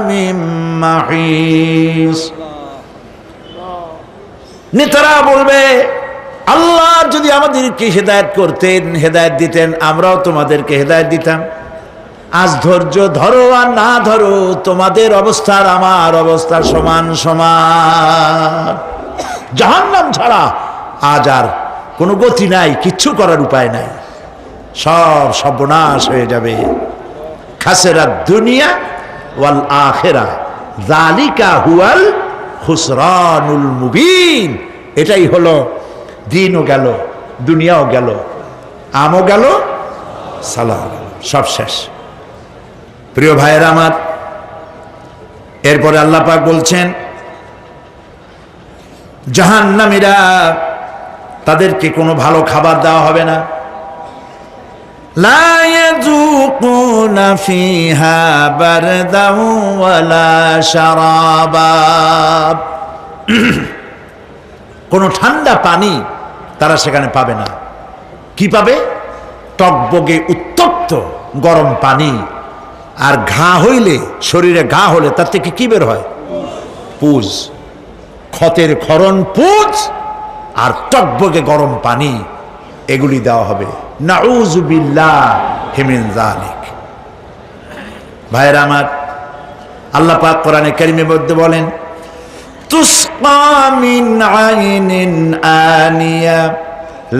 মিন মাহিস। নেতারা বলবে, আল্লাহ যদি আমাদেরকে হেদায়েত করতেন, হেদায়েত দিতেন, আমরাও তোমাদেরকে হেদায়েত দিতাম। আজ ধৈর্য ধরো আর না ধরো, তোমাদের অবস্থার আমার অবস্থার সমান সমান। জাহান্নাম ছাড়া আজ আর কোনো গতি নাই, কিচ্ছু করার উপায় নাই, সব সর্বনাশ হয়ে যাবে। খাসিরাত দুনিয়া ওয়াল আখিরা যালিকা হুয়াল খুসরানুল মুবিন। এটাই হলো, দিনও গেল, দুনিয়াও গেল, আমও গেল, সালাম, সব শেষ। প্রিয় ভাইয়েরা আমার, এরপরে আল্লাহ পাক বলছেন, জাহান্নামীরা, তাদেরকে কোনো ভালো খাবার দেওয়া হবে না। লা ইয়াযুকুনা ফিহা বারদাও ওয়ালা শারাবা। কোনো ঠান্ডা পানি তারা সেখানে পাবে না। কি পাবে? টকবগে উত্তপ্ত গরম পানি। আর ঘা হইলে, শরীরে ঘা হলে তার থেকে কি বের হয়? পুজ, ক্ষতের ক্ষরণ পুজ আর টকবগে গরম পানি, এগুলি দেওয়া হবে। নাউযুবিল্লাহি মিন যালিক। ভাইরা আমার, আল্লাহ পাক কোরআনে কারীমের মধ্যে বলেন, তুসকা মিন আইনিন আনিয়া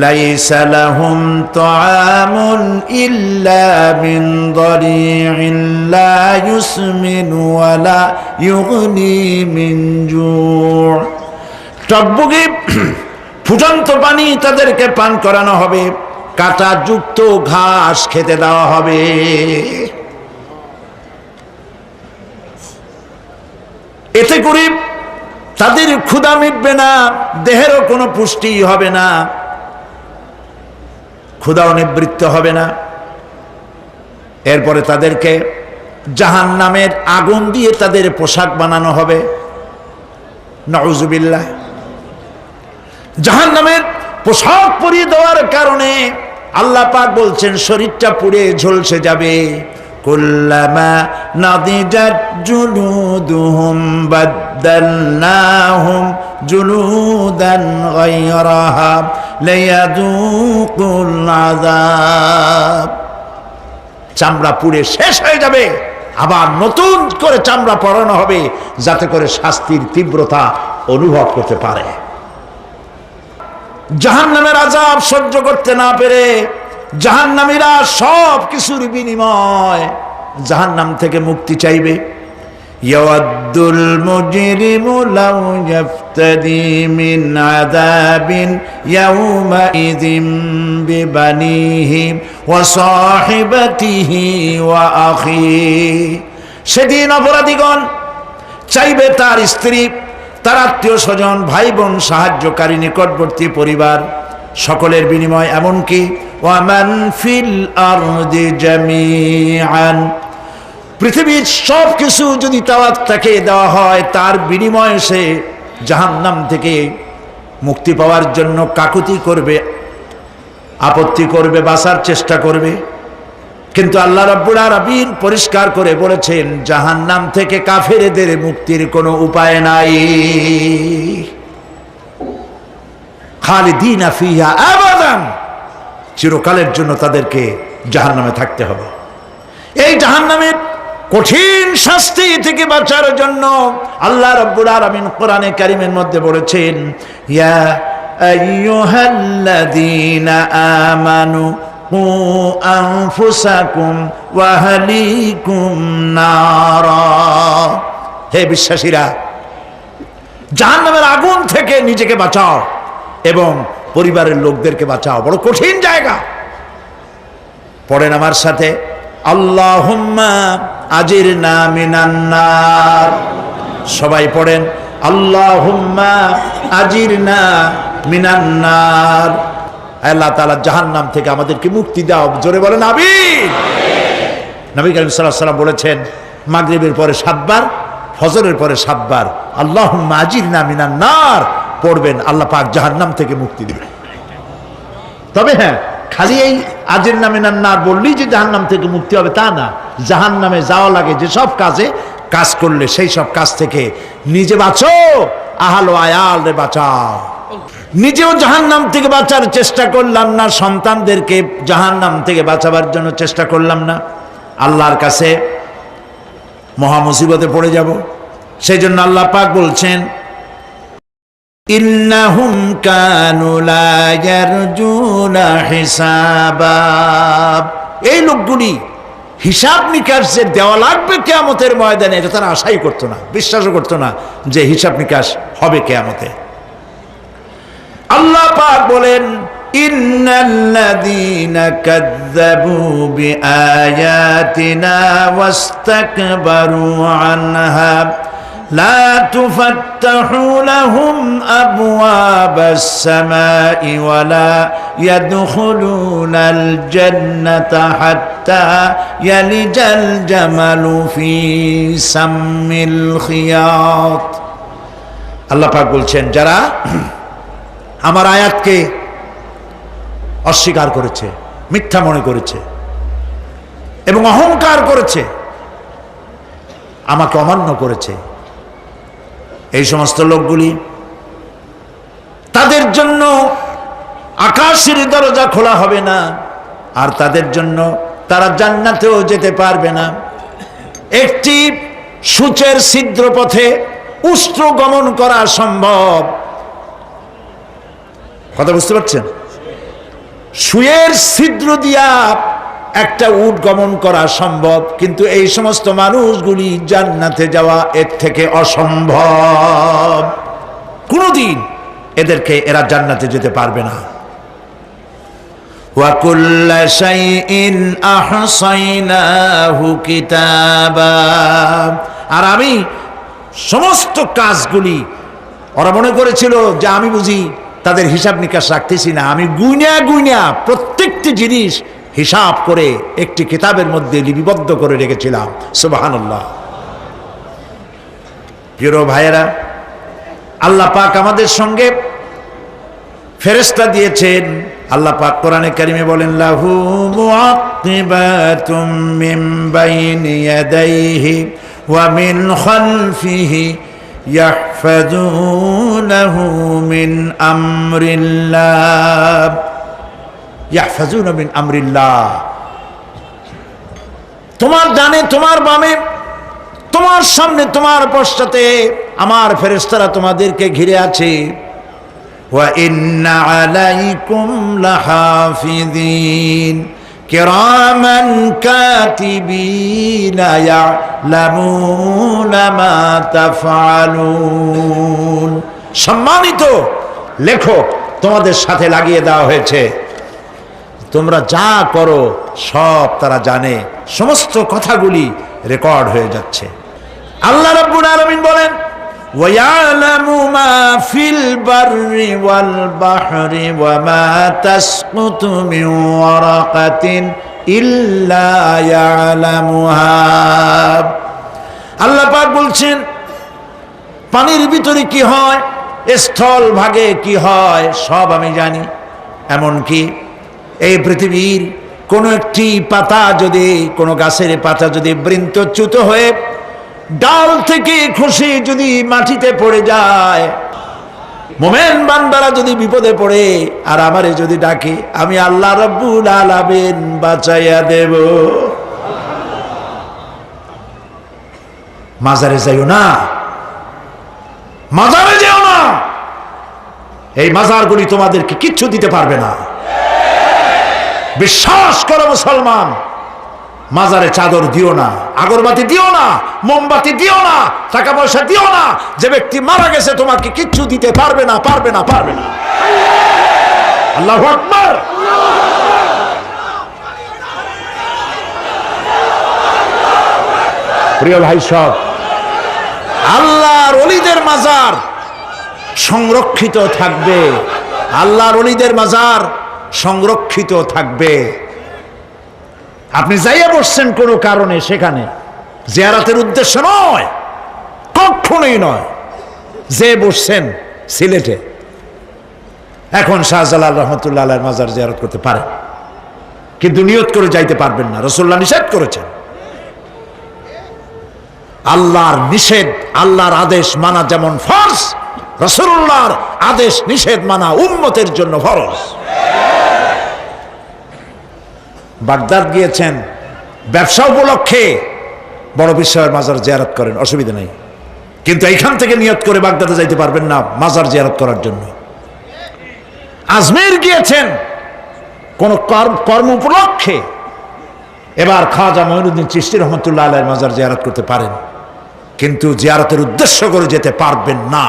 লাইসা লাহুম তুআমুন ইল্লা মিন দারি'in লা ইউসমিনু ওয়া লা ইউগনি মিন জু'। টকবগে ফুটন্ত পানি তাদেরকে পান করানো হবে, কাঁটা যুক্ত ঘাস খেতে দেওয়া হবে। এতে করে তাদের ক্ষুধা মিটবে না, দেহেরও কোনো পুষ্টি হবে না, ক্ষুধাও নিবৃত্ত হবে না। এরপরে তাদেরকে জাহান্নামের আগুন দিয়ে তাদের পোশাক বানানো হবে। নাউযুবিল্লাহ। জাহান্নামের পোশাক পরিয়ে দেওয়ার কারণে আল্লাহ পাক বলছেন, শরীরটা পুড়ে ঝলসে যাবে। কুল্লামা নাদিজাত জুলুদুহুম বাদদালনাহুম জুলুদান গায়রাহা লিয়াযুকুল আযাব। চামড়া পুড়ে শেষ হয়ে যাবে, আবার নতুন করে চামড়া পরানো হবে, যাতে করে শাস্তির তীব্রতা অনুভব করতে পারে। জাহান্নামের আযাব সহ্য করতে না পেরে জাহান্নামীরা সব কিছুর বিনিময় জাহান্নাম থেকে মুক্তি চাইবে। ইয়াওয়াদ্দুল মুজরিমু লাউ ইয়াফতাদি মিন আযাবিন ইয়াউমাইযিন বিবানিহি ওয়া সাহিবাতিহি ওয়া আখিহি। সেদিন অপরাধীগণ চাইবে তার স্ত্রী, তার আত্মীয় স্বজন, ভাই বোন, সাহায্যকারী, নিকটবর্তী পরিবার সকলের বিনিময়, এমনকি ওয়ামান ফিল আরদি জামিআন, পৃথিবীর সব কিছু যদি তাকে দেওয়া হয়, তার বিনিময়ে সে জাহান্নাম থেকে মুক্তি পাওয়ার জন্য কাকুতি করবে, আপত্তি করবে, বাঁচার চেষ্টা করবে। কিন্তু আল্লাহ রাব্বুল আলামিন পরিষ্কার করে বলেছেন, জাহান্নাম থেকে কাফেরদের মুক্তির কোনো উপায় নাই। খালিদিনা ফিহা আবাদান, চিরকালের জন্য তাদেরকে জাহান্নামে থাকতে হবে। এই জাহান্নামের কঠিন শাস্তি থেকে বাঁচার জন্য আল্লাহ রাব্বুল আলামিন কোরআনে কারীমের মধ্যে বলেছেন, ইয়া আইয়ুহাল্লাযীনা আমানু কু আনফুসাকুম ওয়া আহলিকুম নারা, হে বিশ্বাসীরা, জাহান্নামের আগুন থেকে নিজেকে বাঁচাও এবং পরিবারের লোকদেরকে বাঁচাও। বড় কঠিন জায়গা। পড়েন আমার সাথে, আল্লাহুম্মা আজিরনা মিনান নার। সবাই পড়েন, আল্লাহুম্মা আজিরনা মিনান নার। আল্লাহ তাআলা জাহান্নাম থেকে আমাদেরকে মুক্তি দাও। জোরে বলেন আমিন। নবী করিম সাল্লাল্লাহু আলাইহি ওয়াসাল্লাম বলেছেন, মাগরিবের পরে 7 বার, ফজরের পরে 7 বার আল্লাহুম্মা আজিরনা মিনান নার পড়বেন, আল্লাহ পাক জাহান্নাম থেকে মুক্তি দিবেন। তবে হ্যাঁ, খালি এই আজিরনা মিনান নার বললেই যে জাহান্নাম থেকে মুক্তি হবে তা না। জাহান্নামে যাওয়া লাগে যে সব কাজ করলে সেই সব কাজ থেকে নিজে বাঁচো, আহাল ও আয়াল রে বাঁচাও। নিজেও জাহান্নাম থেকে বাঁচার চেষ্টা করলাম না, সন্তানদেরকে জাহান্নাম থেকে বাঁচাবার জন্য চেষ্টা করলাম না, আল্লাহর কাছে মহা মুসিবতে পড়ে যাব। সেই জন্য আল্লাহ পাক বলছেন, ইন্নাহুম কানু লা ইয়ারজুনা হিসাবা, এই লোকগুলি হিসাব নিকাশ যে দেওয়া লাগবে কিয়ামতের ময়দানে, এটা তারা আশাই করতো না, বিশ্বাসও করতো না যে হিসাব নিকাশ হবে কিয়ামতে। আল্লাহ পাক বলেন, ইন্নাল্লাযীনা কাযযাবু বিআয়াতিনা ওয়াস্তাকবারু আনহা লা তুফাত্তাহু লাহুম আবওয়াবাস সামাই ওয়া লা ইয়াদখুলুনাল জান্নাতা হাত্তা ইয়ালিজাল জামালু ফি সাম্মিল খিয়াত। আল্লাহ পাক বলছেন, যারা আমার আয়াতকে অস্বীকার করেছে, মিথ্যা মনে করেছে এবং অহংকার করেছে, আমাকে অমান্য করেছে, এই সমস্ত লোকগুলি, তাদের জন্য আকাশের দরজা খোলা হবে না, আর তাদের জন্য তারা জান্নাতেও যেতে পারবে না। একটি সূচের ছিদ্র পথে উষ্ট্র গমন করা সম্ভব। কথা বুঝতে পারছেন? সুয়ের ছিদ্র দিয়া একটা উট গমন করা সম্ভব, কিন্তু এই সমস্ত মানুষগুলি জান্নাতে যাওয়া এর থেকে অসম্ভব। কোনদিন এরা জান্নাতে যেতে পারবে না। ওয়া কুল্লা শাইইন আহসাইনাহু কিতাবা, আর আমি সমস্ত কাজগুলি, ওরা মনে করেছিল যে আমি বুঝি তাদের হিসাব নিকাশ রাখতেছি না, আমি গুইনা প্রত্যেকটি জিনিস হিসাব করে একটি কিতাবের মধ্যে লিপিবদ্ধ করে রেখেছিলাম। সুবহানাল্লাহ। প্রিয় ভাইয়েরা, আল্লাহ পাক আমাদের সঙ্গে ফেরেশতা দিয়েছেন। আল্লাহ পাক কোরআনে কারিমে বলেন, লাহু মুআক্কিবাতুম মিন বাইনি ইয়াদাইহি ওয়া মিন খালফিহি ইয়াহফাযুনাহু মিন আমরিল্লাহ। ইয়াহফাযুনা মিন আমরিল্লাহ, তোমার ডানে তোমার বামে, তোমার সামনে তোমার পশ্চাতে আমার ফেরেশতারা তোমাদেরকে ঘিরে আছে। ওয়া ইন্না আলাইকুম লাহাফিযিন কিরামান কাতিবিনা ইয়ালামুনা মা তাফআলুন। সম্মানিত লেখক তোমাদের সাথে লাগিয়ে দেওয়া হয়েছে, তোমরা যা করো সব তারা জানে, সমস্ত কথাগুলি রেকর্ড হয়ে যাচ্ছে। আল্লাহ রাব্বুল আলামিন বলেন ওয়ায়ালামু মা ফিল বাররি ওয়াল বাহরি ওয়া মা তাসকুতু মিন ওয়ারাকাতিন ইল্লা ইয়ালামুহা। আল্লাহ পাক বলছেন পানির ভিতরে কি হয়, স্থল ভাগে কি হয় সব আমি জানি। এমনকি এই পৃথিবীর কোনো একটি পাতা যদি, কোনো গাছের পাতা যদি বৃন্তচ্যুত হয়ে ডাল থেকে খসে যদি মাটিতে পড়ে যায়, মোমেন বান্দারা যদি বিপদে পড়ে আর আমারে যদি ডাকে, আমি আল্লাহ রাব্বুল আলামিন বাঁচাইয়া দেব। মাজারে যাইও না, মাজারে যেও না, এই মাজারগুলি তোমাদেরকে কিচ্ছু দিতে পারবে না। বিশ্বাস করো মুসলমান, মাজারে চাদর দিও না, আগরবাতি দিও না, মোমবাতি দিও না, টাকা পয়সা দিও না। যে ব্যক্তি মারা গেছে তোমাকে কিচ্ছু দিতে পারবে না, পারবে না, পারবে না। আল্লাহু আকবার। প্রিয় ভাই সব, আল্লাহর ওলিদের মাজার সংরক্ষিত থাকবে, আল্লাহর ওলিদের মাজার সংরক্ষিত থাকবে। আপনি যাইয়া বসছেন কোনো কারণে, সেখানে জিয়ারতের উদ্দেশ্য নয়, কখনোই নয়। যে বসছেন সিলেটে, এখন শাহজালাল রহমতুল্লাহ আলাইহির মাজার জিয়ারত করতে পারেন, কিন্তু নিয়ত করে যাইতে পারবেন না, রাসূলুল্লাহ নিষেধ করেছেন। আল্লাহর নিষেধ, আল্লাহর আদেশ মানা যেমন ফরজ, রাসূলুল্লাহর আদেশ নিষেধ মানা উম্মতের জন্য ফরজ। বাগদাদ গিয়েছেন ব্যবসা উপলক্ষে, বড় বিশ্বের মাজার জিয়ারত করেন, অসুবিধা নেই, কিন্তু এইখান থেকে নিয়ত করে বাগদাদে যাইতে পারবেন না মাজার জিয়ারত করার জন্য। আজমের গিয়েছেন কোন কর্ম উপলক্ষে, এবার খাজা মঈনুদ্দিন চিশতি রহমতুল্লাহ আলাইহির মাজার জিয়ারত করতে পারেন, কিন্তু জিয়ারতের উদ্দেশ্য করে যেতে পারবেন না।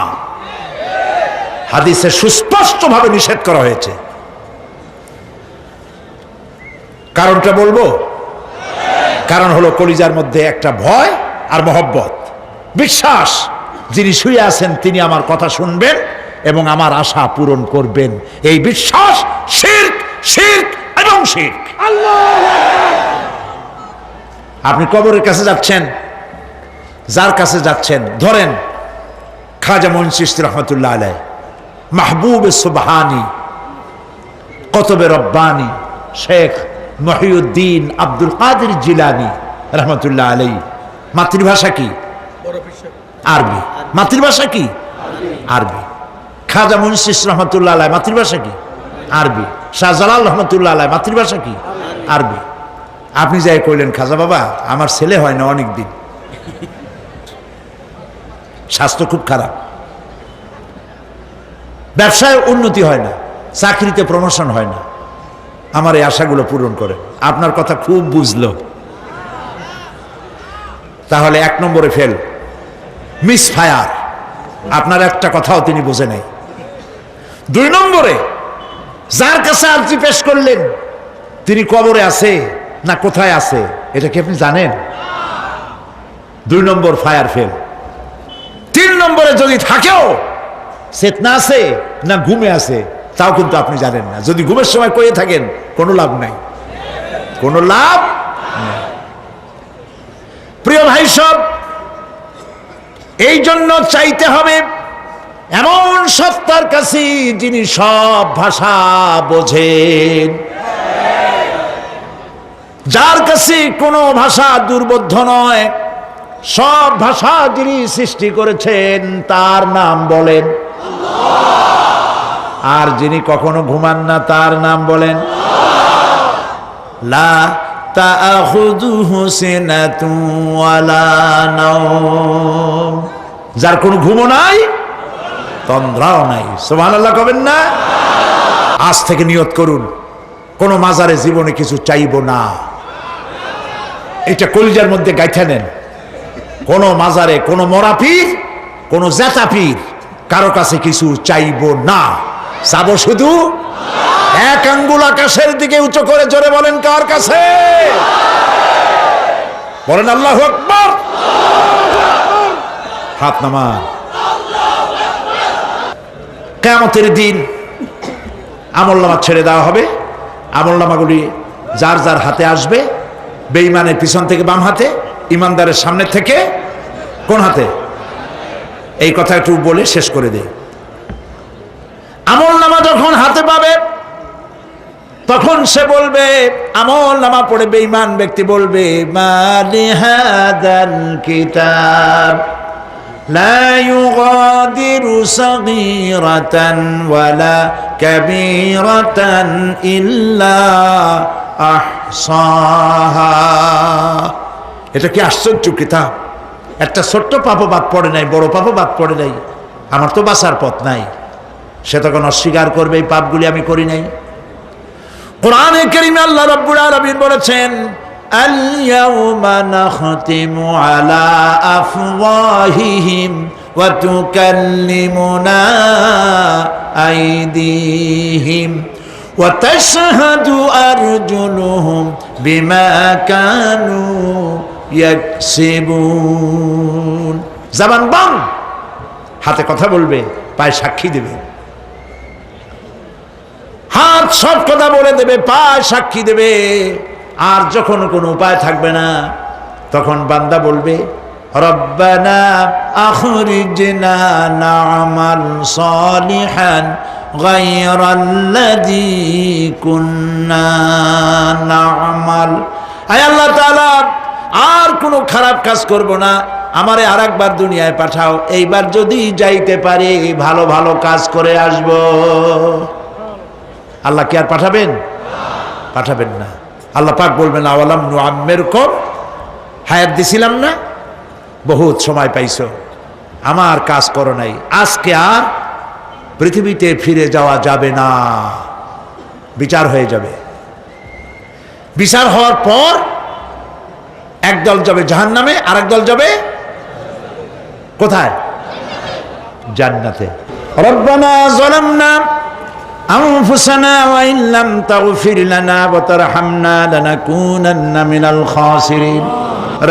হাদিসে সুস্পষ্টভাবে নিষেধ করা হয়েছে। কারণটা বলবো? কারণ হলো কলিজার মধ্যে একটা ভয় আর মহব্বত, বিশ্বাস যিনি শুয়ে আছেন তিনি আমার কথা শুনবেন এবং আমার আশা পূরণ করবেন, এই বিশ্বাস শিরক, শিরক এবং শিরক। আপনি কবরের কাছে যাচ্ছেন, যার কাছে যাচ্ছেন, ধরেন খাজা মঈন চিশতি রহমতুল্লাহ আলাইহি, মাহবুবে সুবহানি, কতবে রব্বানি, শেখ মহিউদ্দিন আব্দুল কাদের জিলানী রহমতুল্লাহ আলাইহি। মাতৃভাষা কি? আরবি। মাতৃভাষা কি? আরবি। খাজা মঈন চিশতি রহমতুল্লাহ আলাইহি মাতৃভাষা কি? আরবি। শাহজালাল রহমতুল্লাহ আলাইহি মাতৃভাষা কি? আরবি। আপনি যাই কইলেন, খাজা বাবা আমার ছেলে হয় না অনেক দিন, স্বাস্থ্য খুব খারাপ, ব্যবসায় উন্নতি হয় না, চাকরিতে প্রমোশন হয় না, আমার এই আশাগুলো পূরণ করেন। আপনার কথা খুব বুঝলো, তাহলে 1 নম্বরে ফেল, মিস ফায়ার, আপনার একটা কথাও তিনি বোঝে নাই। 2 নম্বরে যার কাছে আর্জি পেশ করলেন তিনি কবরে আছে না কোথায় আছে এটা কি আপনি জানেন? 2 নম্বর ফায়ার ফেল। 3 নম্বরে যদি থাকেও চেতনা আছে না ঘুমে আছে তাও কিন্তু আপনি জানেন না। যদি ঘুমের সময় কয়ে থাকেন কোনো লাভ নাই, কোনো লাভ নাই। প্রিয় ভাই সব, এই জন্য চাইতে হবে এমন সত্তার কাছে যিনি সব ভাষা বোঝেন, যার কাছে কোনো ভাষা দুর্বোধ্য নয়, সব ভাষা যিনি সৃষ্টি করেছেন তার নাম বলেন, আর যিনি কখনো ঘুমান না তার নাম বলেন লা তাআখুযুহু সিনাতুন ওয়ালা নাওম, যার কোনো ঘুমও নাই তন্দ্রাও নাই। সুবহানাল্লাহ কবেন না? আজ থেকে নিয়ত করুন, কোন মাজারে জীবনে কিছু চাইবো না। এটা কলিজার মধ্যে গাইথা নেন। কোন মাজারে, কোন মরা পীর, কোন জেতা পীর, কারো কাছে কিছু চাইবো না, চাবো শুধু এক আঙ্গুল আকাশের দিকে উঁচু করে জোরে বলেন, কার কাছে? বলেন আল্লাহু আকবার। হাত নামা। কিয়ামতের দিন আমলনামা ছেড়ে দেওয়া হবে। আমলনামাগুলি যার যার হাতে আসবে, বেঈমানের পিছন থেকে বাম হাতে, ইমানদারের সামনে থেকে কোন হাতে? এই কথা একটু বলে শেষ করে দেই। আমলনামা যখন হাতে পাবে তখন সে বলবে, আমলনামা পড়ে বেঈমান ব্যক্তি বলবে, মালি হাদাল কিতাব লা ইউগাদিরু সাগীরাতান ওয়ালা কাবীরাতান ইল্লা আহসাহা। এটা কি আশ্চর্য কিতাব! একটা ছোট্ট পাপও বাদ পড়ে নাই, বড় পাপও বাদ পড়ে নাই। আমার তো বাঁচার পথ নাই। সে তখন অস্বীকার করবে, এই পাপগুলি আমি করি নাই। কোরআনে কারীমে আল্লাহ রাব্বুল আলামিন বলেছেন, আল ইয়াউমা নাখতিমু আলা আফওয়াহিহিম ওয়া তুকাল্লিমুনা আইদিহিম ওয়া তাশহাদু আরজুলুহুম বিমা কানু ইয়াকসিবুন। জবান বন্ধ, হাতে কথা বলবে, পায়ে সাক্ষী দেবে। হাত সব কথা বলে দেবে, পায়ে সাক্ষী দেবে। আর যখন কোনো উপায় থাকবে না, তখন বান্দা বলবে, রব্বানা আখরিজনা না'মাল সালিহান গায়রাল্লাযী কুন্না না'মাল। আয় আল্লাহ তাআলা, আর কোনো খারাপ কাজ করব না, আমারে আরেকবার দুনিয়ায় পাঠাও। এইবার যদি যাইতে পারি ভালো ভালো কাজ করে আসব। আল্লাহ কি আর পাঠাবেন? পাঠাবেন না। আল্লাহ পাক বলবেন, আওয়ালাম নুআম্মিরকুম, হায়াত দিছিলাম না, বহুত সময় পাইছো, আমার কাজ করো নাই, আজকে আর পৃথিবীতে ফিরে যাওয়া যাবে না। বিচার হয়ে যাবে। বিচার হওয়ার পর একদল যাবে জাহান্নামে, আর একদল যাবে কোথায়? জান্নাতে। রব্বানা যালামনা আনফুসানা ওয়া ইন লাম তাগফির লানা ওয়া তারহামনা লানাকুনান্না মিনাল খাসিরিন।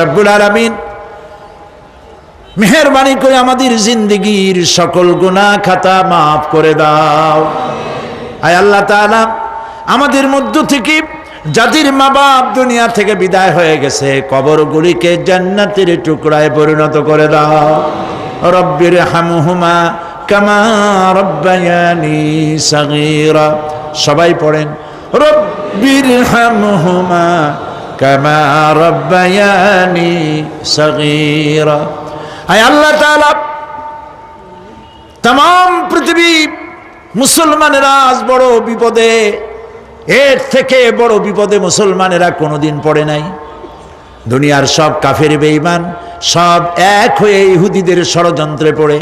রব্বুল আলামিন মেহেরবানি করে আমাদের জিন্দেগীর সকল গুনাহ খাতা মাফ করে দাও। আয় আল্লাহ তাআলা, আমাদের মধ্য থেকে যাদের মা বাপ দুনিয়া থেকে বিদায় হয়ে গেছে, কবরগুলিকে জান্নাতের টুকরায় পরিণত করে দাও। রব্বির হামহুমা কামা রব্বায়ানি সাগীরা। সবাই পড়েন, রব্বির হামহুমা কামা রব্বায়ানি সাগীরা। আয় আল্লাহ তাআলা, तमाम পৃথিবী মুসলমানেরা আজ বড় বিপদে, এর থেকে বড় বিপদে মুসলমানেরা কোনোদিন পড়ে নাই। দুনিয়ার সব কাফের বেঈমান সব এক হয়ে ইহুদিদের ষড়যন্ত্রে পড়ে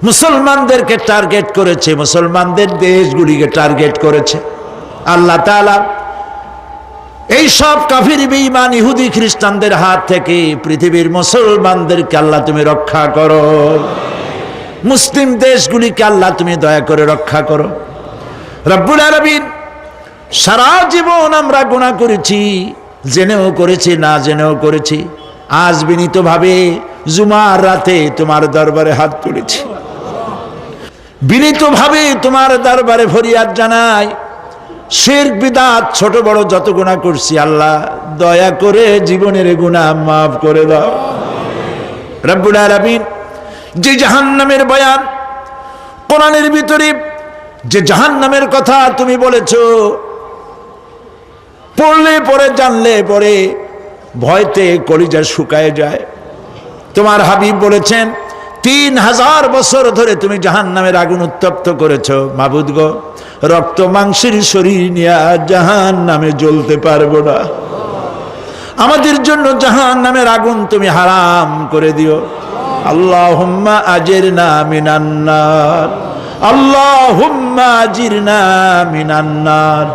মুসলমানদেরকে টার্গেট করেছে, মুসলমানদের দেশগুলিকে টার্গেট করেছে। আল্লাহ তাআলা এই সব কাফির বেঈমান ইহুদি খ্রিস্টানদের হাত থেকে পৃথিবীর মুসলমানদেরকে আল্লাহ তুমি রক্ষা করো। মুসলিম দেশগুলিকে আল্লাহ তুমি দয়া করে রক্ষা করো। রব্বুল আলামিন, সারা জীবন আমরা গুনাহ করেছি, জেনেও করেছি, না জেনেও করেছি। আজ বিনীতভাবে জুমার রাতে তোমার দরবারে হাত তুলেছি, বিনীতভাবে তোমার দরবারে ফরিয়াদ জানাই। শিরক বিদআত ছোট বড় যত গুনাহ করছি, আল্লাহ দয়া করে জীবনের গুনাহ মাফ করে দাও। রব্বুল আলামিন, যে জাহান্নামের বয়ান কোরআনের ভিতরে, যে জাহান্নামের কথা তুমি বলেছো, পড়লে পরে জানলে পরে ভয়তে কলিজা শুকায় যায়। তোমার হাবিব বলেছেন 3000 বছর ধরে তুমি জাহান্নামের আগুন উত্তপ্ত করেছো। মাবুদ গো, রক্ত মাংসের শরীর নিয়ে জাহান্নামে জ্বলতে পারবো না। আমাদের জন্য জাহান্নামের আগুন তুমি হারাম করে দিও। আল্লাহুম্মা আজিরনা মিনান নার, আল্লাহুম্মা আজিরনা মিনান নার,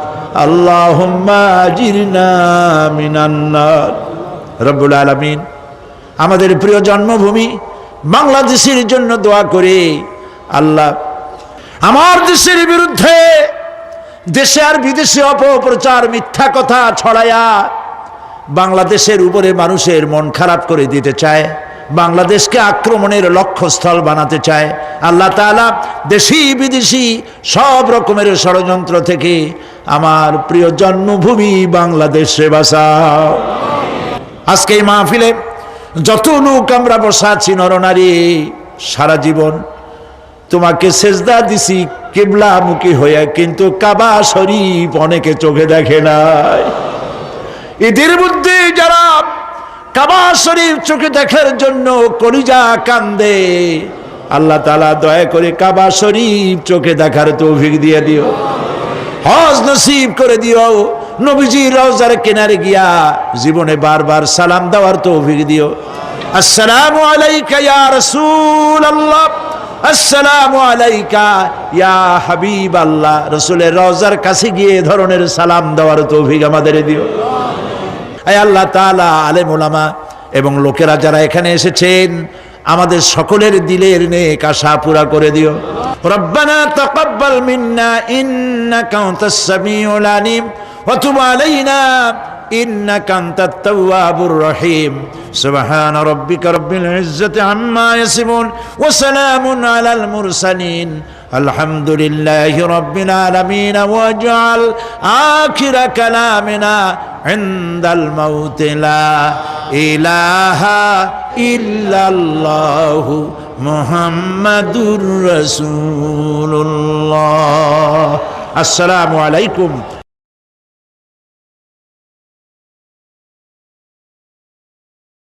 আল্লাহুম্মা আজিরনা মিনান নার। রব্বুল আলামিন আমাদের প্রিয় জন্মভূমি বাংলাদেশের জন্য দোয়া করে, আল্লাহ আমার দেশের বিরুদ্ধে দেশে আর বিদেশে অপপ্রচার মিথ্যা কথা ছড়ায়া বাংলাদেশের উপরে মানুষের মন খারাপ করে দিতে চায়, বাংলাদেশকে আক্রমণের লক্ষ্যস্থল বানাতে চায়। আল্লাহ তাআলা দেশি বিদেশি সব রকমের ষড়যন্ত্র থেকে আমার প্রিয় জন্মভূমি বাংলাদেশে বাঁচাও। আজকে এই মাহফিলে যত লোক আমরা বসা আছি নরনারী, সারা জীবন তোমাকে সেজদা দিছি কিবলামুখী হয়ে, কিন্তু কাবা শরীফ অনেকে চোখে দেখে নাই। এদের মধ্যে যারা কাবা শরীফ চোখে দেখার জন্য কলিজা কান্দে, আল্লাহ তাআলা দয়া করে কাবা শরীফ চোখে দেখার তৌফিক দিয়ে দিও, হজ নসিব করে দিও, নবীজির রওজার কিনারে গিয়া জীবনে বারবার সালাম দেওয়ার তৌফিক দিও। আসসালামু আলাইকা ইয়া রাসূলুল্লাহ, আসসালামু আলাইকা ইয়া হাবিবাল্লাহ। রাসূলের রওজার কাছে গিয়ে ধরনের সালাম দেওয়ার তৌফিক আমাদের দিও। আয় আল্লাহ তাআলা, আলেম ওলামা এবং লোকেরা যারা এখানে এসেছেন আমাদের সকলের দিলের নেক আশা পুরা করে দিও। রব্বানা তাকাব্বাল মিন্না ইন্নাকা আনতাস সামিউল আলিম ওয়া তুব আলাইনা ইন্নাকা আনতাত তাওয়াবুর রহিম। সুবহান রাব্বিকা রাব্বিল ইজ্জাতি আম্মা ইয়াসিফুন ওয়া সালামুন আলাল মুরসালিন আলহামদুলিল্লাহি রাব্বিল আলামিন। ওয়াজআল আখিরা কালামিনা ইনদাল মাউত লা ইলাহা ইল্লাল্লাহু মুহাম্মাদুর রাসূলুল্লাহ। আসসালামু আলাইকুম